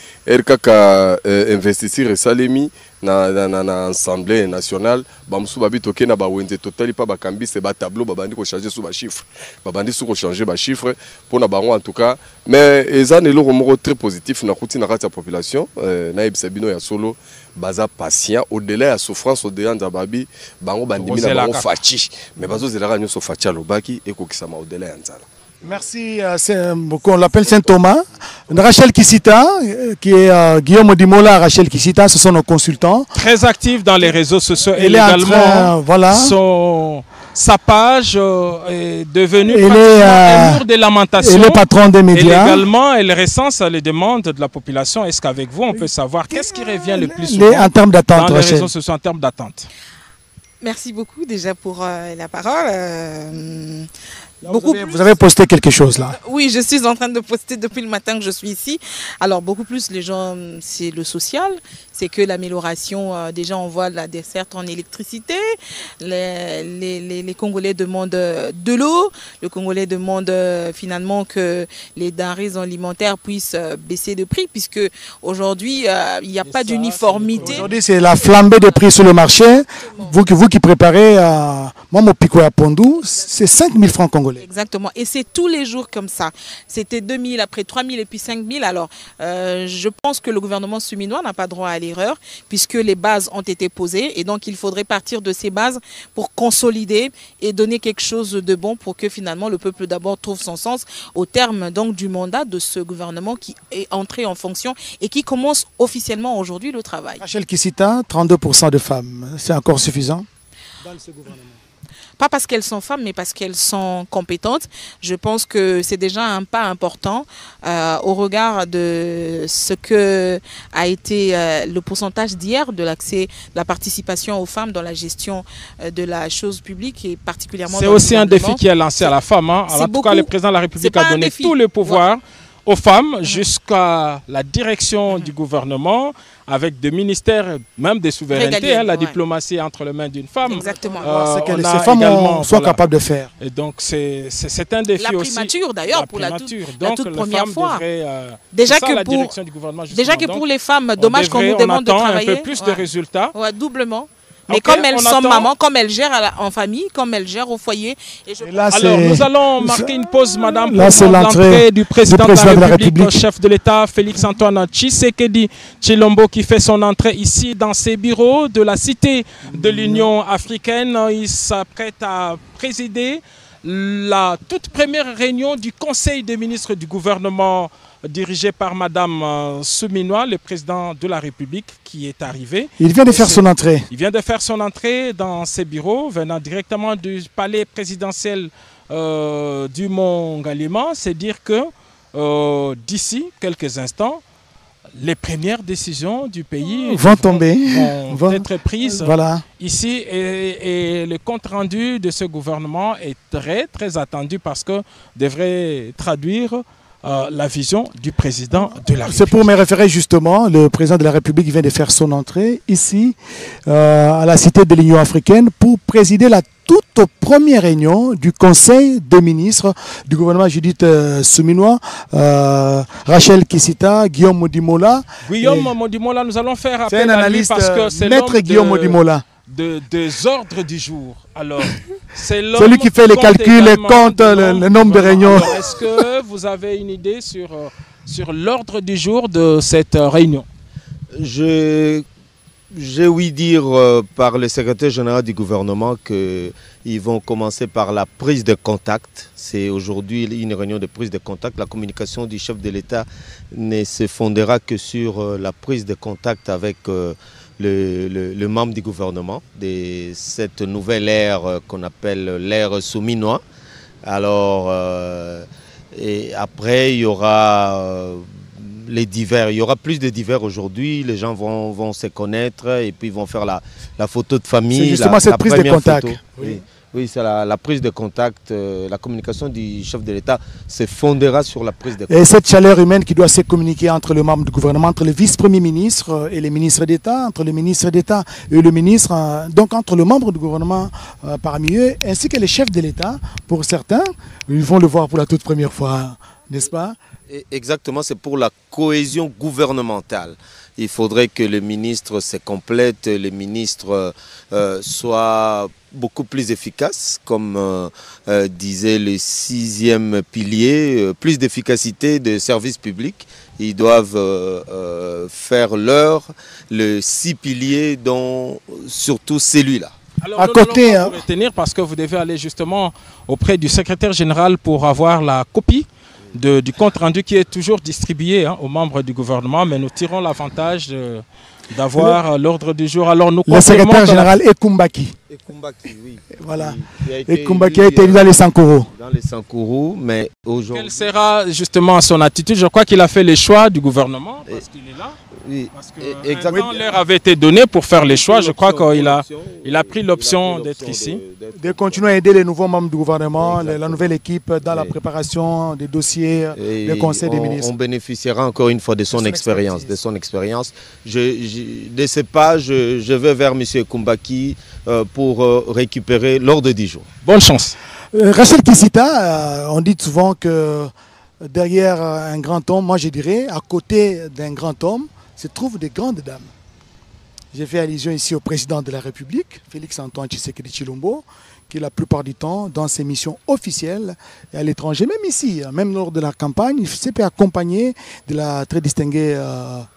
kaka investisseur salemi na assemblée nationale bamsu babito kena ba wenze totali pa bakambi c'est ba tableau babandi ko changer sous ba chiffre babandi sous ko changer ba chiffre pour na bango en tout cas mais ezane le romoro très positif na kuti na kati ya population na ebisabino ya solo baza patient au-delà ya souffrance au-delà nzababi bango bandimi na bango fachi mais bazo zelaka nyoso fachi alobaki ekokisama au-delà ya nzala. Merci, on l'appelle Saint-Thomas. Rachel Kissita, qui est Guillaume Dimola, Rachel Kissita, ce sont nos consultants. Très actifs dans les réseaux sociaux. Elle également, voilà. Sa page est devenue un mur de lamentation. Elle est patron des médias. Et également, elle recense les demandes de la population. Est-ce qu'avec vous, on peut savoir qu'est-ce qui revient le plus souvent en termes d'attente, dans les réseaux sociaux en termes d'attente? Merci beaucoup déjà pour la parole. Vous avez posté quelque chose là? Oui, je suis en train de poster depuis le matin que je suis ici. Alors beaucoup plus les gens, c'est le social, c'est que l'amélioration, déjà on voit la desserte en électricité, les Congolais demandent de l'eau, le Congolais demande finalement que les denrées alimentaires puissent baisser de prix puisque aujourd'hui il n'y a pas d'uniformité. Aujourd'hui c'est la flambée des prix sur le marché. Vous qui préparez, moi mon pico à Pondou, c'est 5 000 francs congolais. Exactement, et c'est tous les jours comme ça. C'était 2 000, après 3 000 et puis 5 000. Alors, je pense que le gouvernement souminois n'a pas droit à l'erreur puisque les bases ont été posées et donc il faudrait partir de ces bases pour consolider et donner quelque chose de bon pour que finalement le peuple d'abord trouve son sens au terme donc du mandat de ce gouvernement qui est entré en fonction et qui commence officiellement aujourd'hui le travail. Rachel Kissita, 32% de femmes, c'est encore suffisant dans ce gouvernement? Pas parce qu'elles sont femmes, mais parce qu'elles sont compétentes. Je pense que c'est déjà un pas important au regard de ce que a été le pourcentage d'hier de l'accès, de la participation aux femmes dans la gestion de la chose publique et particulièrement. C'est aussi un défi qui est lancé à la femme. Hein. En tout cas, le président de la République a donné tout le pouvoir aux femmes jusqu'à la direction du gouvernement, avec des ministères, même des souverainetés, la diplomatie entre les mains d'une femme. Exactement. C'est que ces femmes soient capables de faire. Et donc c'est un défi aussi. La primature d'ailleurs, pour la toute première fois. Déjà que pour les femmes, dommage qu'on nous demande de travailler. Un peu plus de résultats. Ouais, doublement. Mais comme elles sont mamans, comme elles gèrent en famille, comme elles gèrent au foyer. Alors, nous allons marquer une pause, madame, là, pour l'entrée du président de la République, chef de l'État, Félix-Antoine Tshisekedi Tshilombo, qui fait son entrée ici dans ses bureaux de la Cité de l'Union africaine. Il s'apprête à présider la toute première réunion du Conseil des ministres du gouvernement dirigé par Madame Souminois, le président de la République, qui est arrivé. Il vient de faire son entrée. Il vient de faire son entrée dans ses bureaux, venant directement du palais présidentiel du Mont Galima. C'est dire que d'ici quelques instants, les premières décisions du pays vont tomber, vont être prises ici. Et le compte-rendu de ce gouvernement est très, très attendu parce que devrait traduire la vision du président de la République. C'est pour me référer justement, le président de la République vient de faire son entrée ici, à la Cité de l'Union africaine, pour présider la toute première réunion du Conseil des ministres du gouvernement Judith Souminois, Rachel Kizita, Guillaume Modimola. Guillaume Modimola, nous allons faire appel à lui parce que c'est Maître Guillaume Modimola. Des ordres du jour. Alors, c'est celui qui fait les calculs, les comptes, le nombre de réunions. Est-ce que vous avez une idée sur l'ordre du jour de cette réunion? J'ai ouï dire par le secrétaire général du gouvernement qu'ils vont commencer par la prise de contact. C'est aujourd'hui une réunion de prise de contact. La communication du chef de l'État ne se fondera que sur la prise de contact avec le membre du gouvernement de cette nouvelle ère qu'on appelle l'ère Souminois. Alors, et après, il y aura les divers. Il y aura plus de divers aujourd'hui. Les gens vont se connaître et puis ils vont faire la photo de famille. C'est justement cette prise de contact. Oui, c'est la prise de contact. La communication du chef de l'État se fondera sur la prise de contact. Et cette chaleur humaine qui doit se communiquer entre les membres du gouvernement, entre le vice-premier ministre et les ministres d'État, entre le ministre d'État et le ministre, donc entre le membre du gouvernement parmi eux, ainsi que les chefs de l'État, pour certains, ils vont le voir pour la toute première fois, n'est-ce pas? Exactement, c'est pour la cohésion gouvernementale. Il faudrait que les ministres se complètent, les ministres soient beaucoup plus efficaces, comme disait le 6e pilier, plus d'efficacité de services publics. Ils doivent faire le 6 piliers, dont surtout celui-là. Alors, à côté, vous retenir parce que vous devez aller justement auprès du secrétaire général pour avoir la copie du compte rendu qui est toujours distribué aux membres du gouvernement, mais nous tirons l'avantage d'avoir l'ordre du jour. Alors nous le secrétaire général Ekumbaki. Ekumbaki, oui. Voilà. Ekumbaki a été élu dans les Sankourou. Dans les Sankourou, mais aujourd'hui... Quelle sera justement son attitude? Je crois qu'il a fait les choix du gouvernement parce qu'il est là. Oui, parce que l'heure avait été donnée pour faire les choix. Je crois qu'il a pris l'option d'être ici. De continuer à aider les nouveaux membres du gouvernement, la nouvelle équipe dans la préparation des dossiers, des conseils des ministres. On bénéficiera encore une fois de son expérience. De ce pas, je vais vers M. Kumbaki pour récupérer l'ordre du jour. Bonne chance. Rachel Kizita, on dit souvent que derrière un grand homme, moi je dirais, à côté d'un grand homme, se trouvent des grandes dames. J'ai fait allusion ici au président de la République, Félix-Antoine Tshisekedi Tshilombo, qui la plupart du temps, dans ses missions officielles et à l'étranger, même ici, même lors de la campagne, il s'est fait accompagner de la très distinguée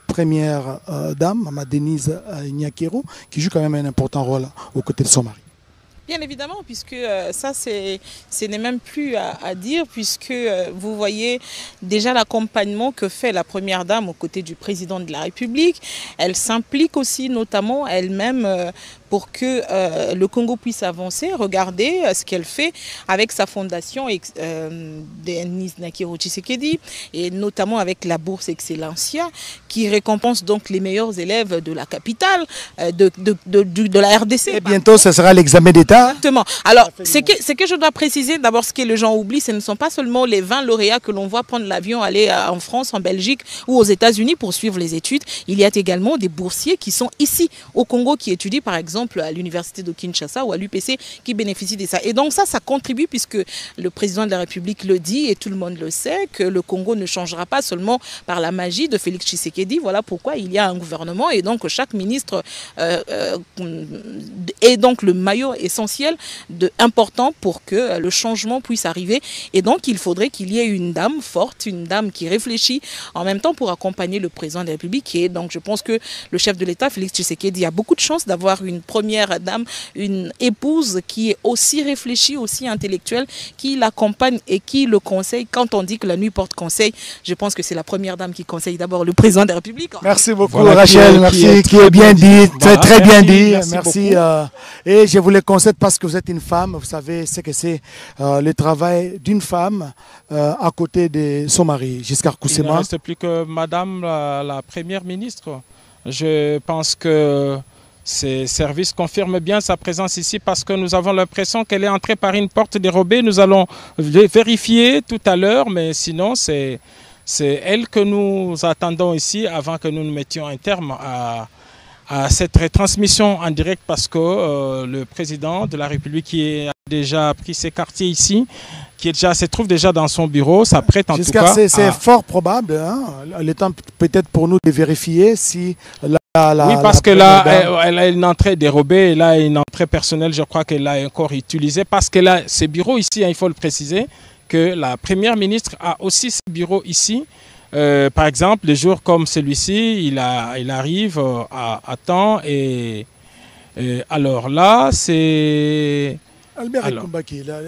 première dame, Mme Denise Nyakero, qui joue quand même un important rôle aux côtés de son mari. Bien évidemment, puisque ça, ce n'est même plus à dire, puisque vous voyez déjà l'accompagnement que fait la Première Dame aux côtés du Président de la République. Elle s'implique aussi notamment elle-même pour que le Congo puisse avancer. Regardez ce qu'elle fait avec sa fondation Denise Nyakero Tshisekedi, et notamment avec la bourse Excellencia, qui récompense donc les meilleurs élèves de la capitale, de la RDC. Et bientôt, ce sera l'examen d'État d'État. Exactement. Alors, ce que je dois préciser, d'abord, ce que les gens oublient, ce ne sont pas seulement les 20 lauréats que l'on voit prendre l'avion, aller en France, en Belgique ou aux États-Unis pour suivre les études. Il y a également des boursiers qui sont ici, au Congo, qui étudient, par exemple, à l'Université de Kinshasa ou à l'UPC, qui bénéficient de ça. Et donc, ça contribue, puisque le président de la République le dit, et tout le monde le sait, que le Congo ne changera pas seulement par la magie de Félix Tshisekedi. Voilà pourquoi il y a un gouvernement, et donc chaque ministre est donc le maillot essentiel important pour que le changement puisse arriver. Et donc, il faudrait qu'il y ait une dame forte, une dame qui réfléchit en même temps pour accompagner le président de la République. Et donc, je pense que le chef de l'État, Félix Tshisekedi, a beaucoup de chance d'avoir une première dame, une épouse qui est aussi réfléchie, aussi intellectuelle, qui l'accompagne et qui le conseille. Quand on dit que la nuit porte conseil, je pense que c'est la première dame qui conseille d'abord le président de la République. Merci beaucoup, voilà, Rachel, merci, qui est bien dit, très bien dit. Merci. Et je vous le concède parce que vous êtes une femme, vous savez ce que c'est le travail d'une femme à côté de son mari, Giscard Koussema. Il ne reste plus que Madame la Première ministre. Je pense que ces services confirment bien sa présence ici parce que nous avons l'impression qu'elle est entrée par une porte dérobée. Nous allons vérifier tout à l'heure, mais sinon c'est elle que nous attendons ici avant que nous nous mettions un terme à cette retransmission en direct parce que le président de la République qui a déjà pris ses quartiers ici, qui se trouve déjà dans son bureau, s'apprête en tout cas. C'est fort probable, hein, le temps peut-être pour nous de vérifier si oui, parce que là, elle a une entrée dérobée, et là, une entrée personnelle, je crois qu'elle l'a encore utilisée, parce qu'elle a ses bureaux ici, hein, il faut le préciser, que la Première ministre a aussi ses bureaux ici. Par exemple, les jours comme celui-ci, il arrive à temps, et alors là, c'est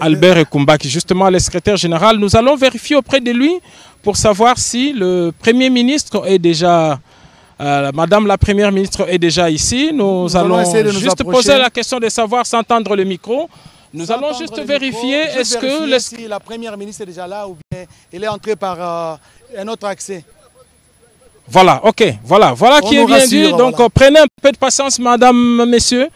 Albert Ekumbaki, justement le secrétaire général. Nous allons vérifier auprès de lui pour savoir si le Premier ministre est déjà... Madame la Première ministre est déjà ici. Nous allons juste poser la question de savoir s'entendre le micro. Nous allons juste vérifier est-ce que... si la Première ministre est déjà là ou bien elle est entrée par un autre accès. Voilà, ok. Voilà qui est bien dit. Donc prenez un peu de patience, madame, messieurs.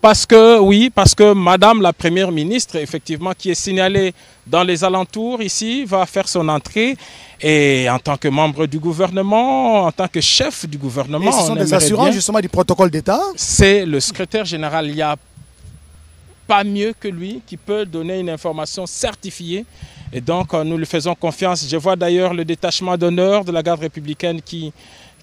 Parce que Madame la Première ministre, effectivement, qui est signalée dans les alentours ici, va faire son entrée. Et en tant que membre du gouvernement, en tant que chef du gouvernement... Et ce sont des assurances justement du protocole d'État? C'est le secrétaire général. Il n'y a pas mieux que lui qui peut donner une information certifiée. Et donc, nous lui faisons confiance. Je vois d'ailleurs le détachement d'honneur de la garde républicaine qui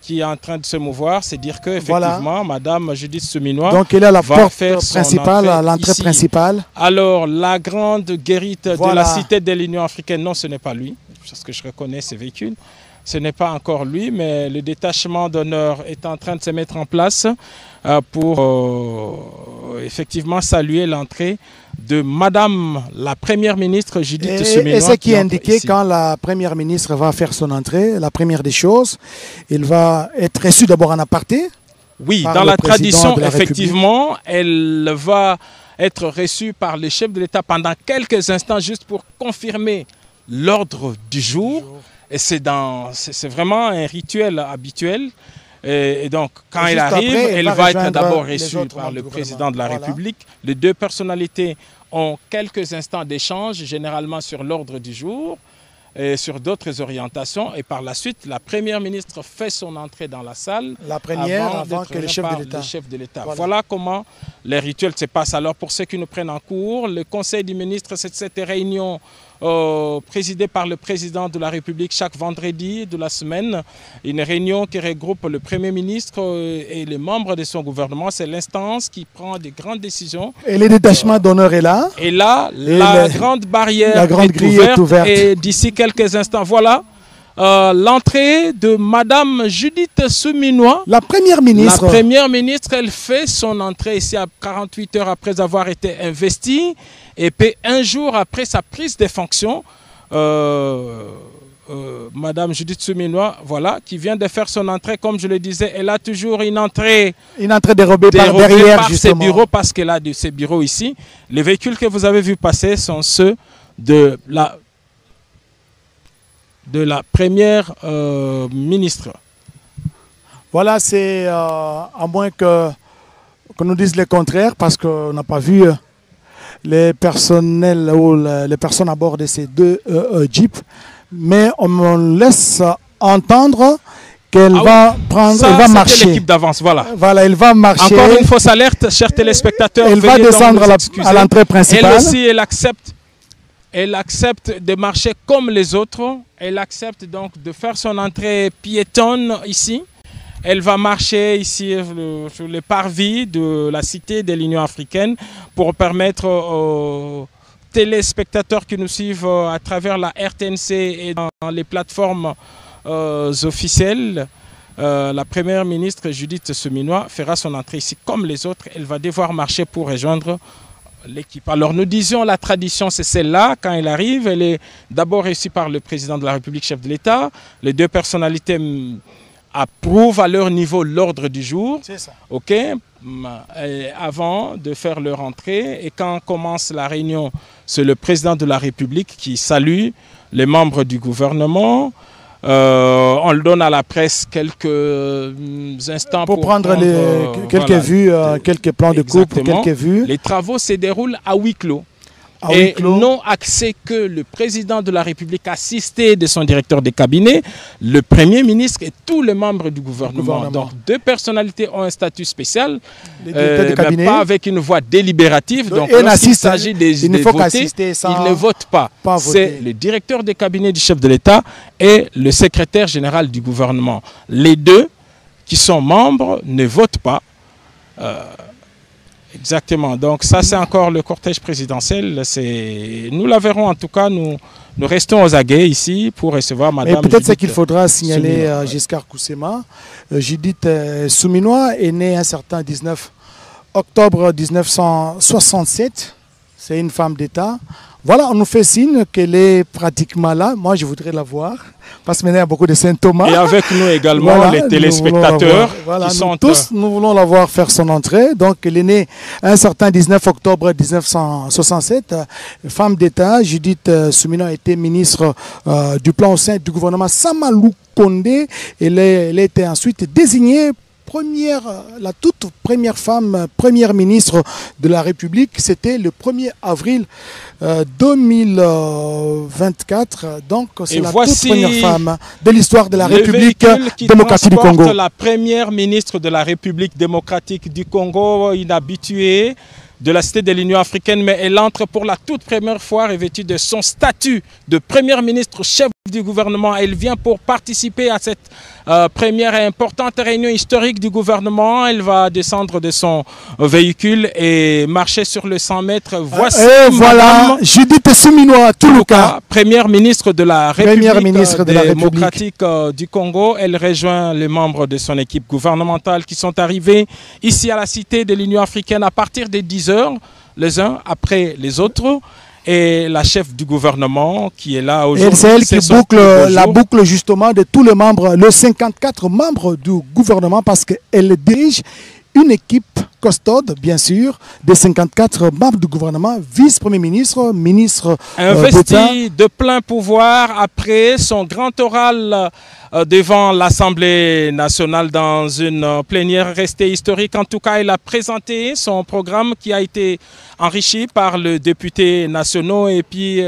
est en train de se mouvoir, c'est dire que effectivement, Madame Judith Souminois donc elle est à la porte principale, à l'entrée principale. Alors la grande guérite de la cité de l'Union africaine, non, ce n'est pas lui, parce que je reconnais ces véhicules. Ce n'est pas encore lui, mais le détachement d'honneur est en train de se mettre en place pour effectivement saluer l'entrée de Madame la Première ministre Judith Souminois. Et ce qui est indiqué quand la Première ministre va faire son entrée, la première des choses, il va être reçu d'abord en aparté. Oui, dans la tradition, effectivement, elle va être reçue par le chef de l'État pendant quelques instants juste pour confirmer l'ordre du jour. Et c'est vraiment un rituel habituel. Et donc, quand elle arrive, elle va être d'abord reçue par le président de la République. Les deux personnalités ont quelques instants d'échange, généralement sur l'ordre du jour, et sur d'autres orientations. Et par la suite, la Première ministre fait son entrée dans la salle. La première avant que le chef de l'État. Voilà comment les rituels se passent. Alors, pour ceux qui nous prennent en cours, le Conseil des ministres, c'est cette réunion présidée par le président de la République chaque vendredi de la semaine. Une réunion qui regroupe le Premier ministre et les membres de son gouvernement. C'est l'instance qui prend des grandes décisions. Et le détachement d'honneur est là. Et là, la grande barrière est ouverte. Et d'ici quelques instants, voilà l'entrée de Madame Judith Souminois. La Première ministre. La Première ministre, elle fait son entrée ici à 48 heures après avoir été investie. Et puis un jour après sa prise de fonctions, Madame Judith Souminois, voilà, qui vient de faire son entrée, comme je le disais, elle a toujours une entrée dérobée par derrière, par ses bureaux, parce qu'elle a de ses bureaux ici. Les véhicules que vous avez vus passer sont ceux de la Première ministre. Voilà, c'est à moins que qu'on nous dise le contraire, parce qu'on n'a pas vu les personnels ou les personnes à bord de ces deux jeeps. Mais on me laisse entendre qu'elle va prendre, elle va marcher. L'équipe d'avance, voilà. Voilà, elle va marcher. Encore une fausse alerte, chers téléspectateurs. Elle va descendre à l'entrée principale. Elle aussi, elle accepte de marcher comme les autres. Elle accepte donc de faire son entrée piétonne ici. Elle va marcher ici sur le parvis de la cité de l'Union africaine pour permettre aux téléspectateurs qui nous suivent à travers la RTNC et dans les plateformes officielles. La première ministre Judith Suminwa fera son entrée ici comme les autres. Elle va devoir marcher pour rejoindre l'équipe. Alors nous disions la tradition c'est celle-là. Quand elle arrive, elle est d'abord reçue par le président de la République, chef de l'État. Les deux personnalités approuvent à leur niveau l'ordre du jour. C'est ça. Ok. Avant de faire leur entrée. Et quand commence la réunion, c'est le président de la République qui salue les membres du gouvernement. On le donne à la presse quelques instants pour prendre quelques vues, quelques plans de coupe, quelques vues. Les travaux se déroulent à huis clos. Et non accès que le président de la République assisté de son directeur de cabinet, le premier ministre et tous les membres du gouvernement. Donc deux personnalités ont un statut spécial, mais pas avec une voix délibérative. Donc lorsqu'il s'agit de voter, ils ne votent pas. C'est le directeur de cabinet du chef de l'État et le secrétaire général du gouvernement. Les deux qui sont membres ne votent pas. Exactement. Donc ça, c'est encore le cortège présidentiel. Nous la verrons en tout cas. Nous restons aux aguets ici pour recevoir Madame. Mais peut-être ce qu'il faudra signaler à Giscard Koussema. Judith Suminwa est née un certain 19 octobre 1967. C'est une femme d'État. Voilà, on nous fait signe qu'elle est pratiquement là. Moi, je voudrais la voir. Parce que maintenant, il y a beaucoup de symptômes. Et avec nous également, voilà, les téléspectateurs. Voilà, nous voulons la voir faire son entrée. Donc, elle est née un certain 19 octobre 1967. Femme d'État, Judith Suminwa a été ministre du plan au sein du gouvernement Samalou Kondé. Elle a été ensuite désignée la toute première femme première ministre de la République. C'était le 1er avril 2024. Donc c'est la toute première femme de l'histoire de la République démocratique du Congo. La première ministre de la République démocratique du Congo, inhabituée de la cité de l'Union africaine, mais elle entre pour la toute première fois revêtue de son statut de première ministre chef du gouvernement. Elle vient pour participer à cette première et importante réunion historique du gouvernement. Elle va descendre de son véhicule et marcher sur le 100 mètres. Voici voilà Judith Suminwa Tuluka, première ministre de la République démocratique du Congo. Elle rejoint les membres de son équipe gouvernementale qui sont arrivés ici à la cité de l'Union africaine à partir des 10 heures, les uns après les autres. Et la chef du gouvernement qui est là aujourd'hui. C'est elle qui boucle la boucle justement de tous les membres, les 54 membres du gouvernement, parce qu'elle dirige une équipe costaude, bien sûr, des 54 membres du gouvernement, vice-premier ministre, ministre investi de plein pouvoir après son grand oral devant l'Assemblée nationale dans une plénière restée historique. En tout cas, il a présenté son programme qui a été enrichi par le député national et puis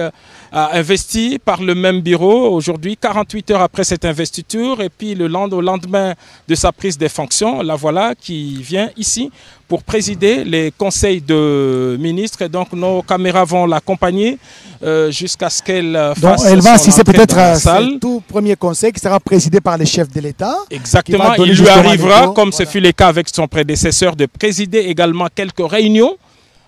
investi par le même bureau aujourd'hui, 48 heures après cette investiture. Et puis au lendemain de sa prise de fonctions, la voilà qui vient ici pour présider les conseils de ministres. Et donc nos caméras vont l'accompagner jusqu'à ce qu'elle fasse elle va assister peut-être à ce tout premier conseil qui sera présidé par les chefs de l'État. Exactement, il lui arrivera, comme ce fut le cas avec son prédécesseur, de présider également quelques réunions.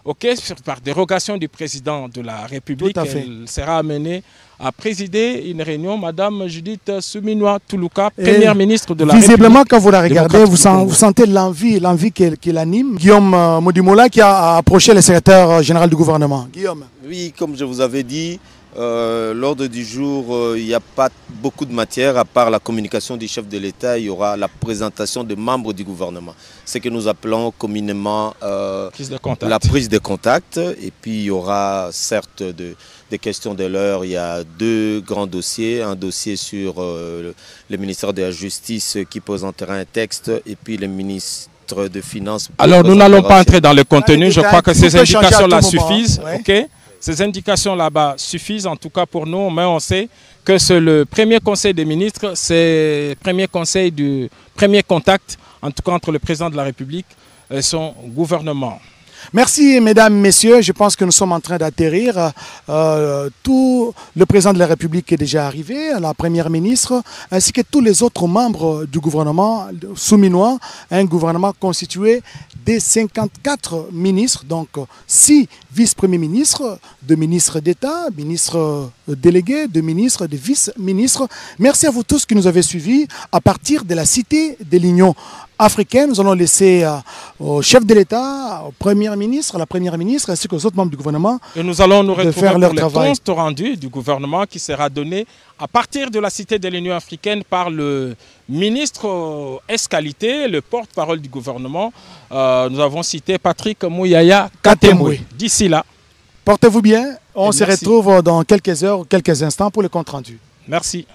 Ok, par dérogation du président de la République, elle sera amenée à présider une réunion. Madame Judith Suminwa Tuluka, première ministre de la République. Visiblement, quand vous la regardez, vous sentez l'envie qui l'anime. Guillaume Modimola qui a approché le secrétaire général du gouvernement. Guillaume. Oui, comme je vous avais dit, l'ordre du jour, il n'y a pas beaucoup de matière à part la communication du chef de l'État. Il y aura la présentation des membres du gouvernement. Ce que nous appelons communément la prise de contact. Et puis il y aura certes des questions de l'heure. Il y a deux grands dossiers. Un dossier sur le ministère de la Justice qui présentera un texte et puis le ministre ministre des Finances. Alors, nous n'allons pas entrer dans le contenu. Je crois que ces indications-là suffisent. Ouais. Okay, ces indications là-bas suffisent, en tout cas pour nous, mais on sait que c'est le premier conseil des ministres, c'est le premier conseil du premier contact, en tout cas entre le président de la République et son gouvernement. Merci, mesdames, messieurs. Je pense que nous sommes en train d'atterrir. Tout le président de la République est déjà arrivé, la première ministre, ainsi que tous les autres membres du gouvernement souminois, un gouvernement constitué des 54 ministres, donc 6 vice-premiers ministres, 2 ministres d'État, ministres délégués, 2 ministres, des vice-ministres. Merci à vous tous qui nous avez suivis à partir de la Cité de l'Union africaine. Nous allons laisser au chef de l'État, au Premier ministre, à la Première ministre, ainsi qu'aux autres membres du gouvernement. Et nous allons nous retrouver faire leur pour le travail. compte rendu du gouvernement qui sera donné à partir de la Cité de l'Union africaine par le ministre Escalité, le porte-parole du gouvernement. Nous avons cité Patrick Mouyaya Katemwe. D'ici là. Portez-vous bien. On se merci. retrouve dans quelques heures, quelques instants pour le compte rendu. Merci.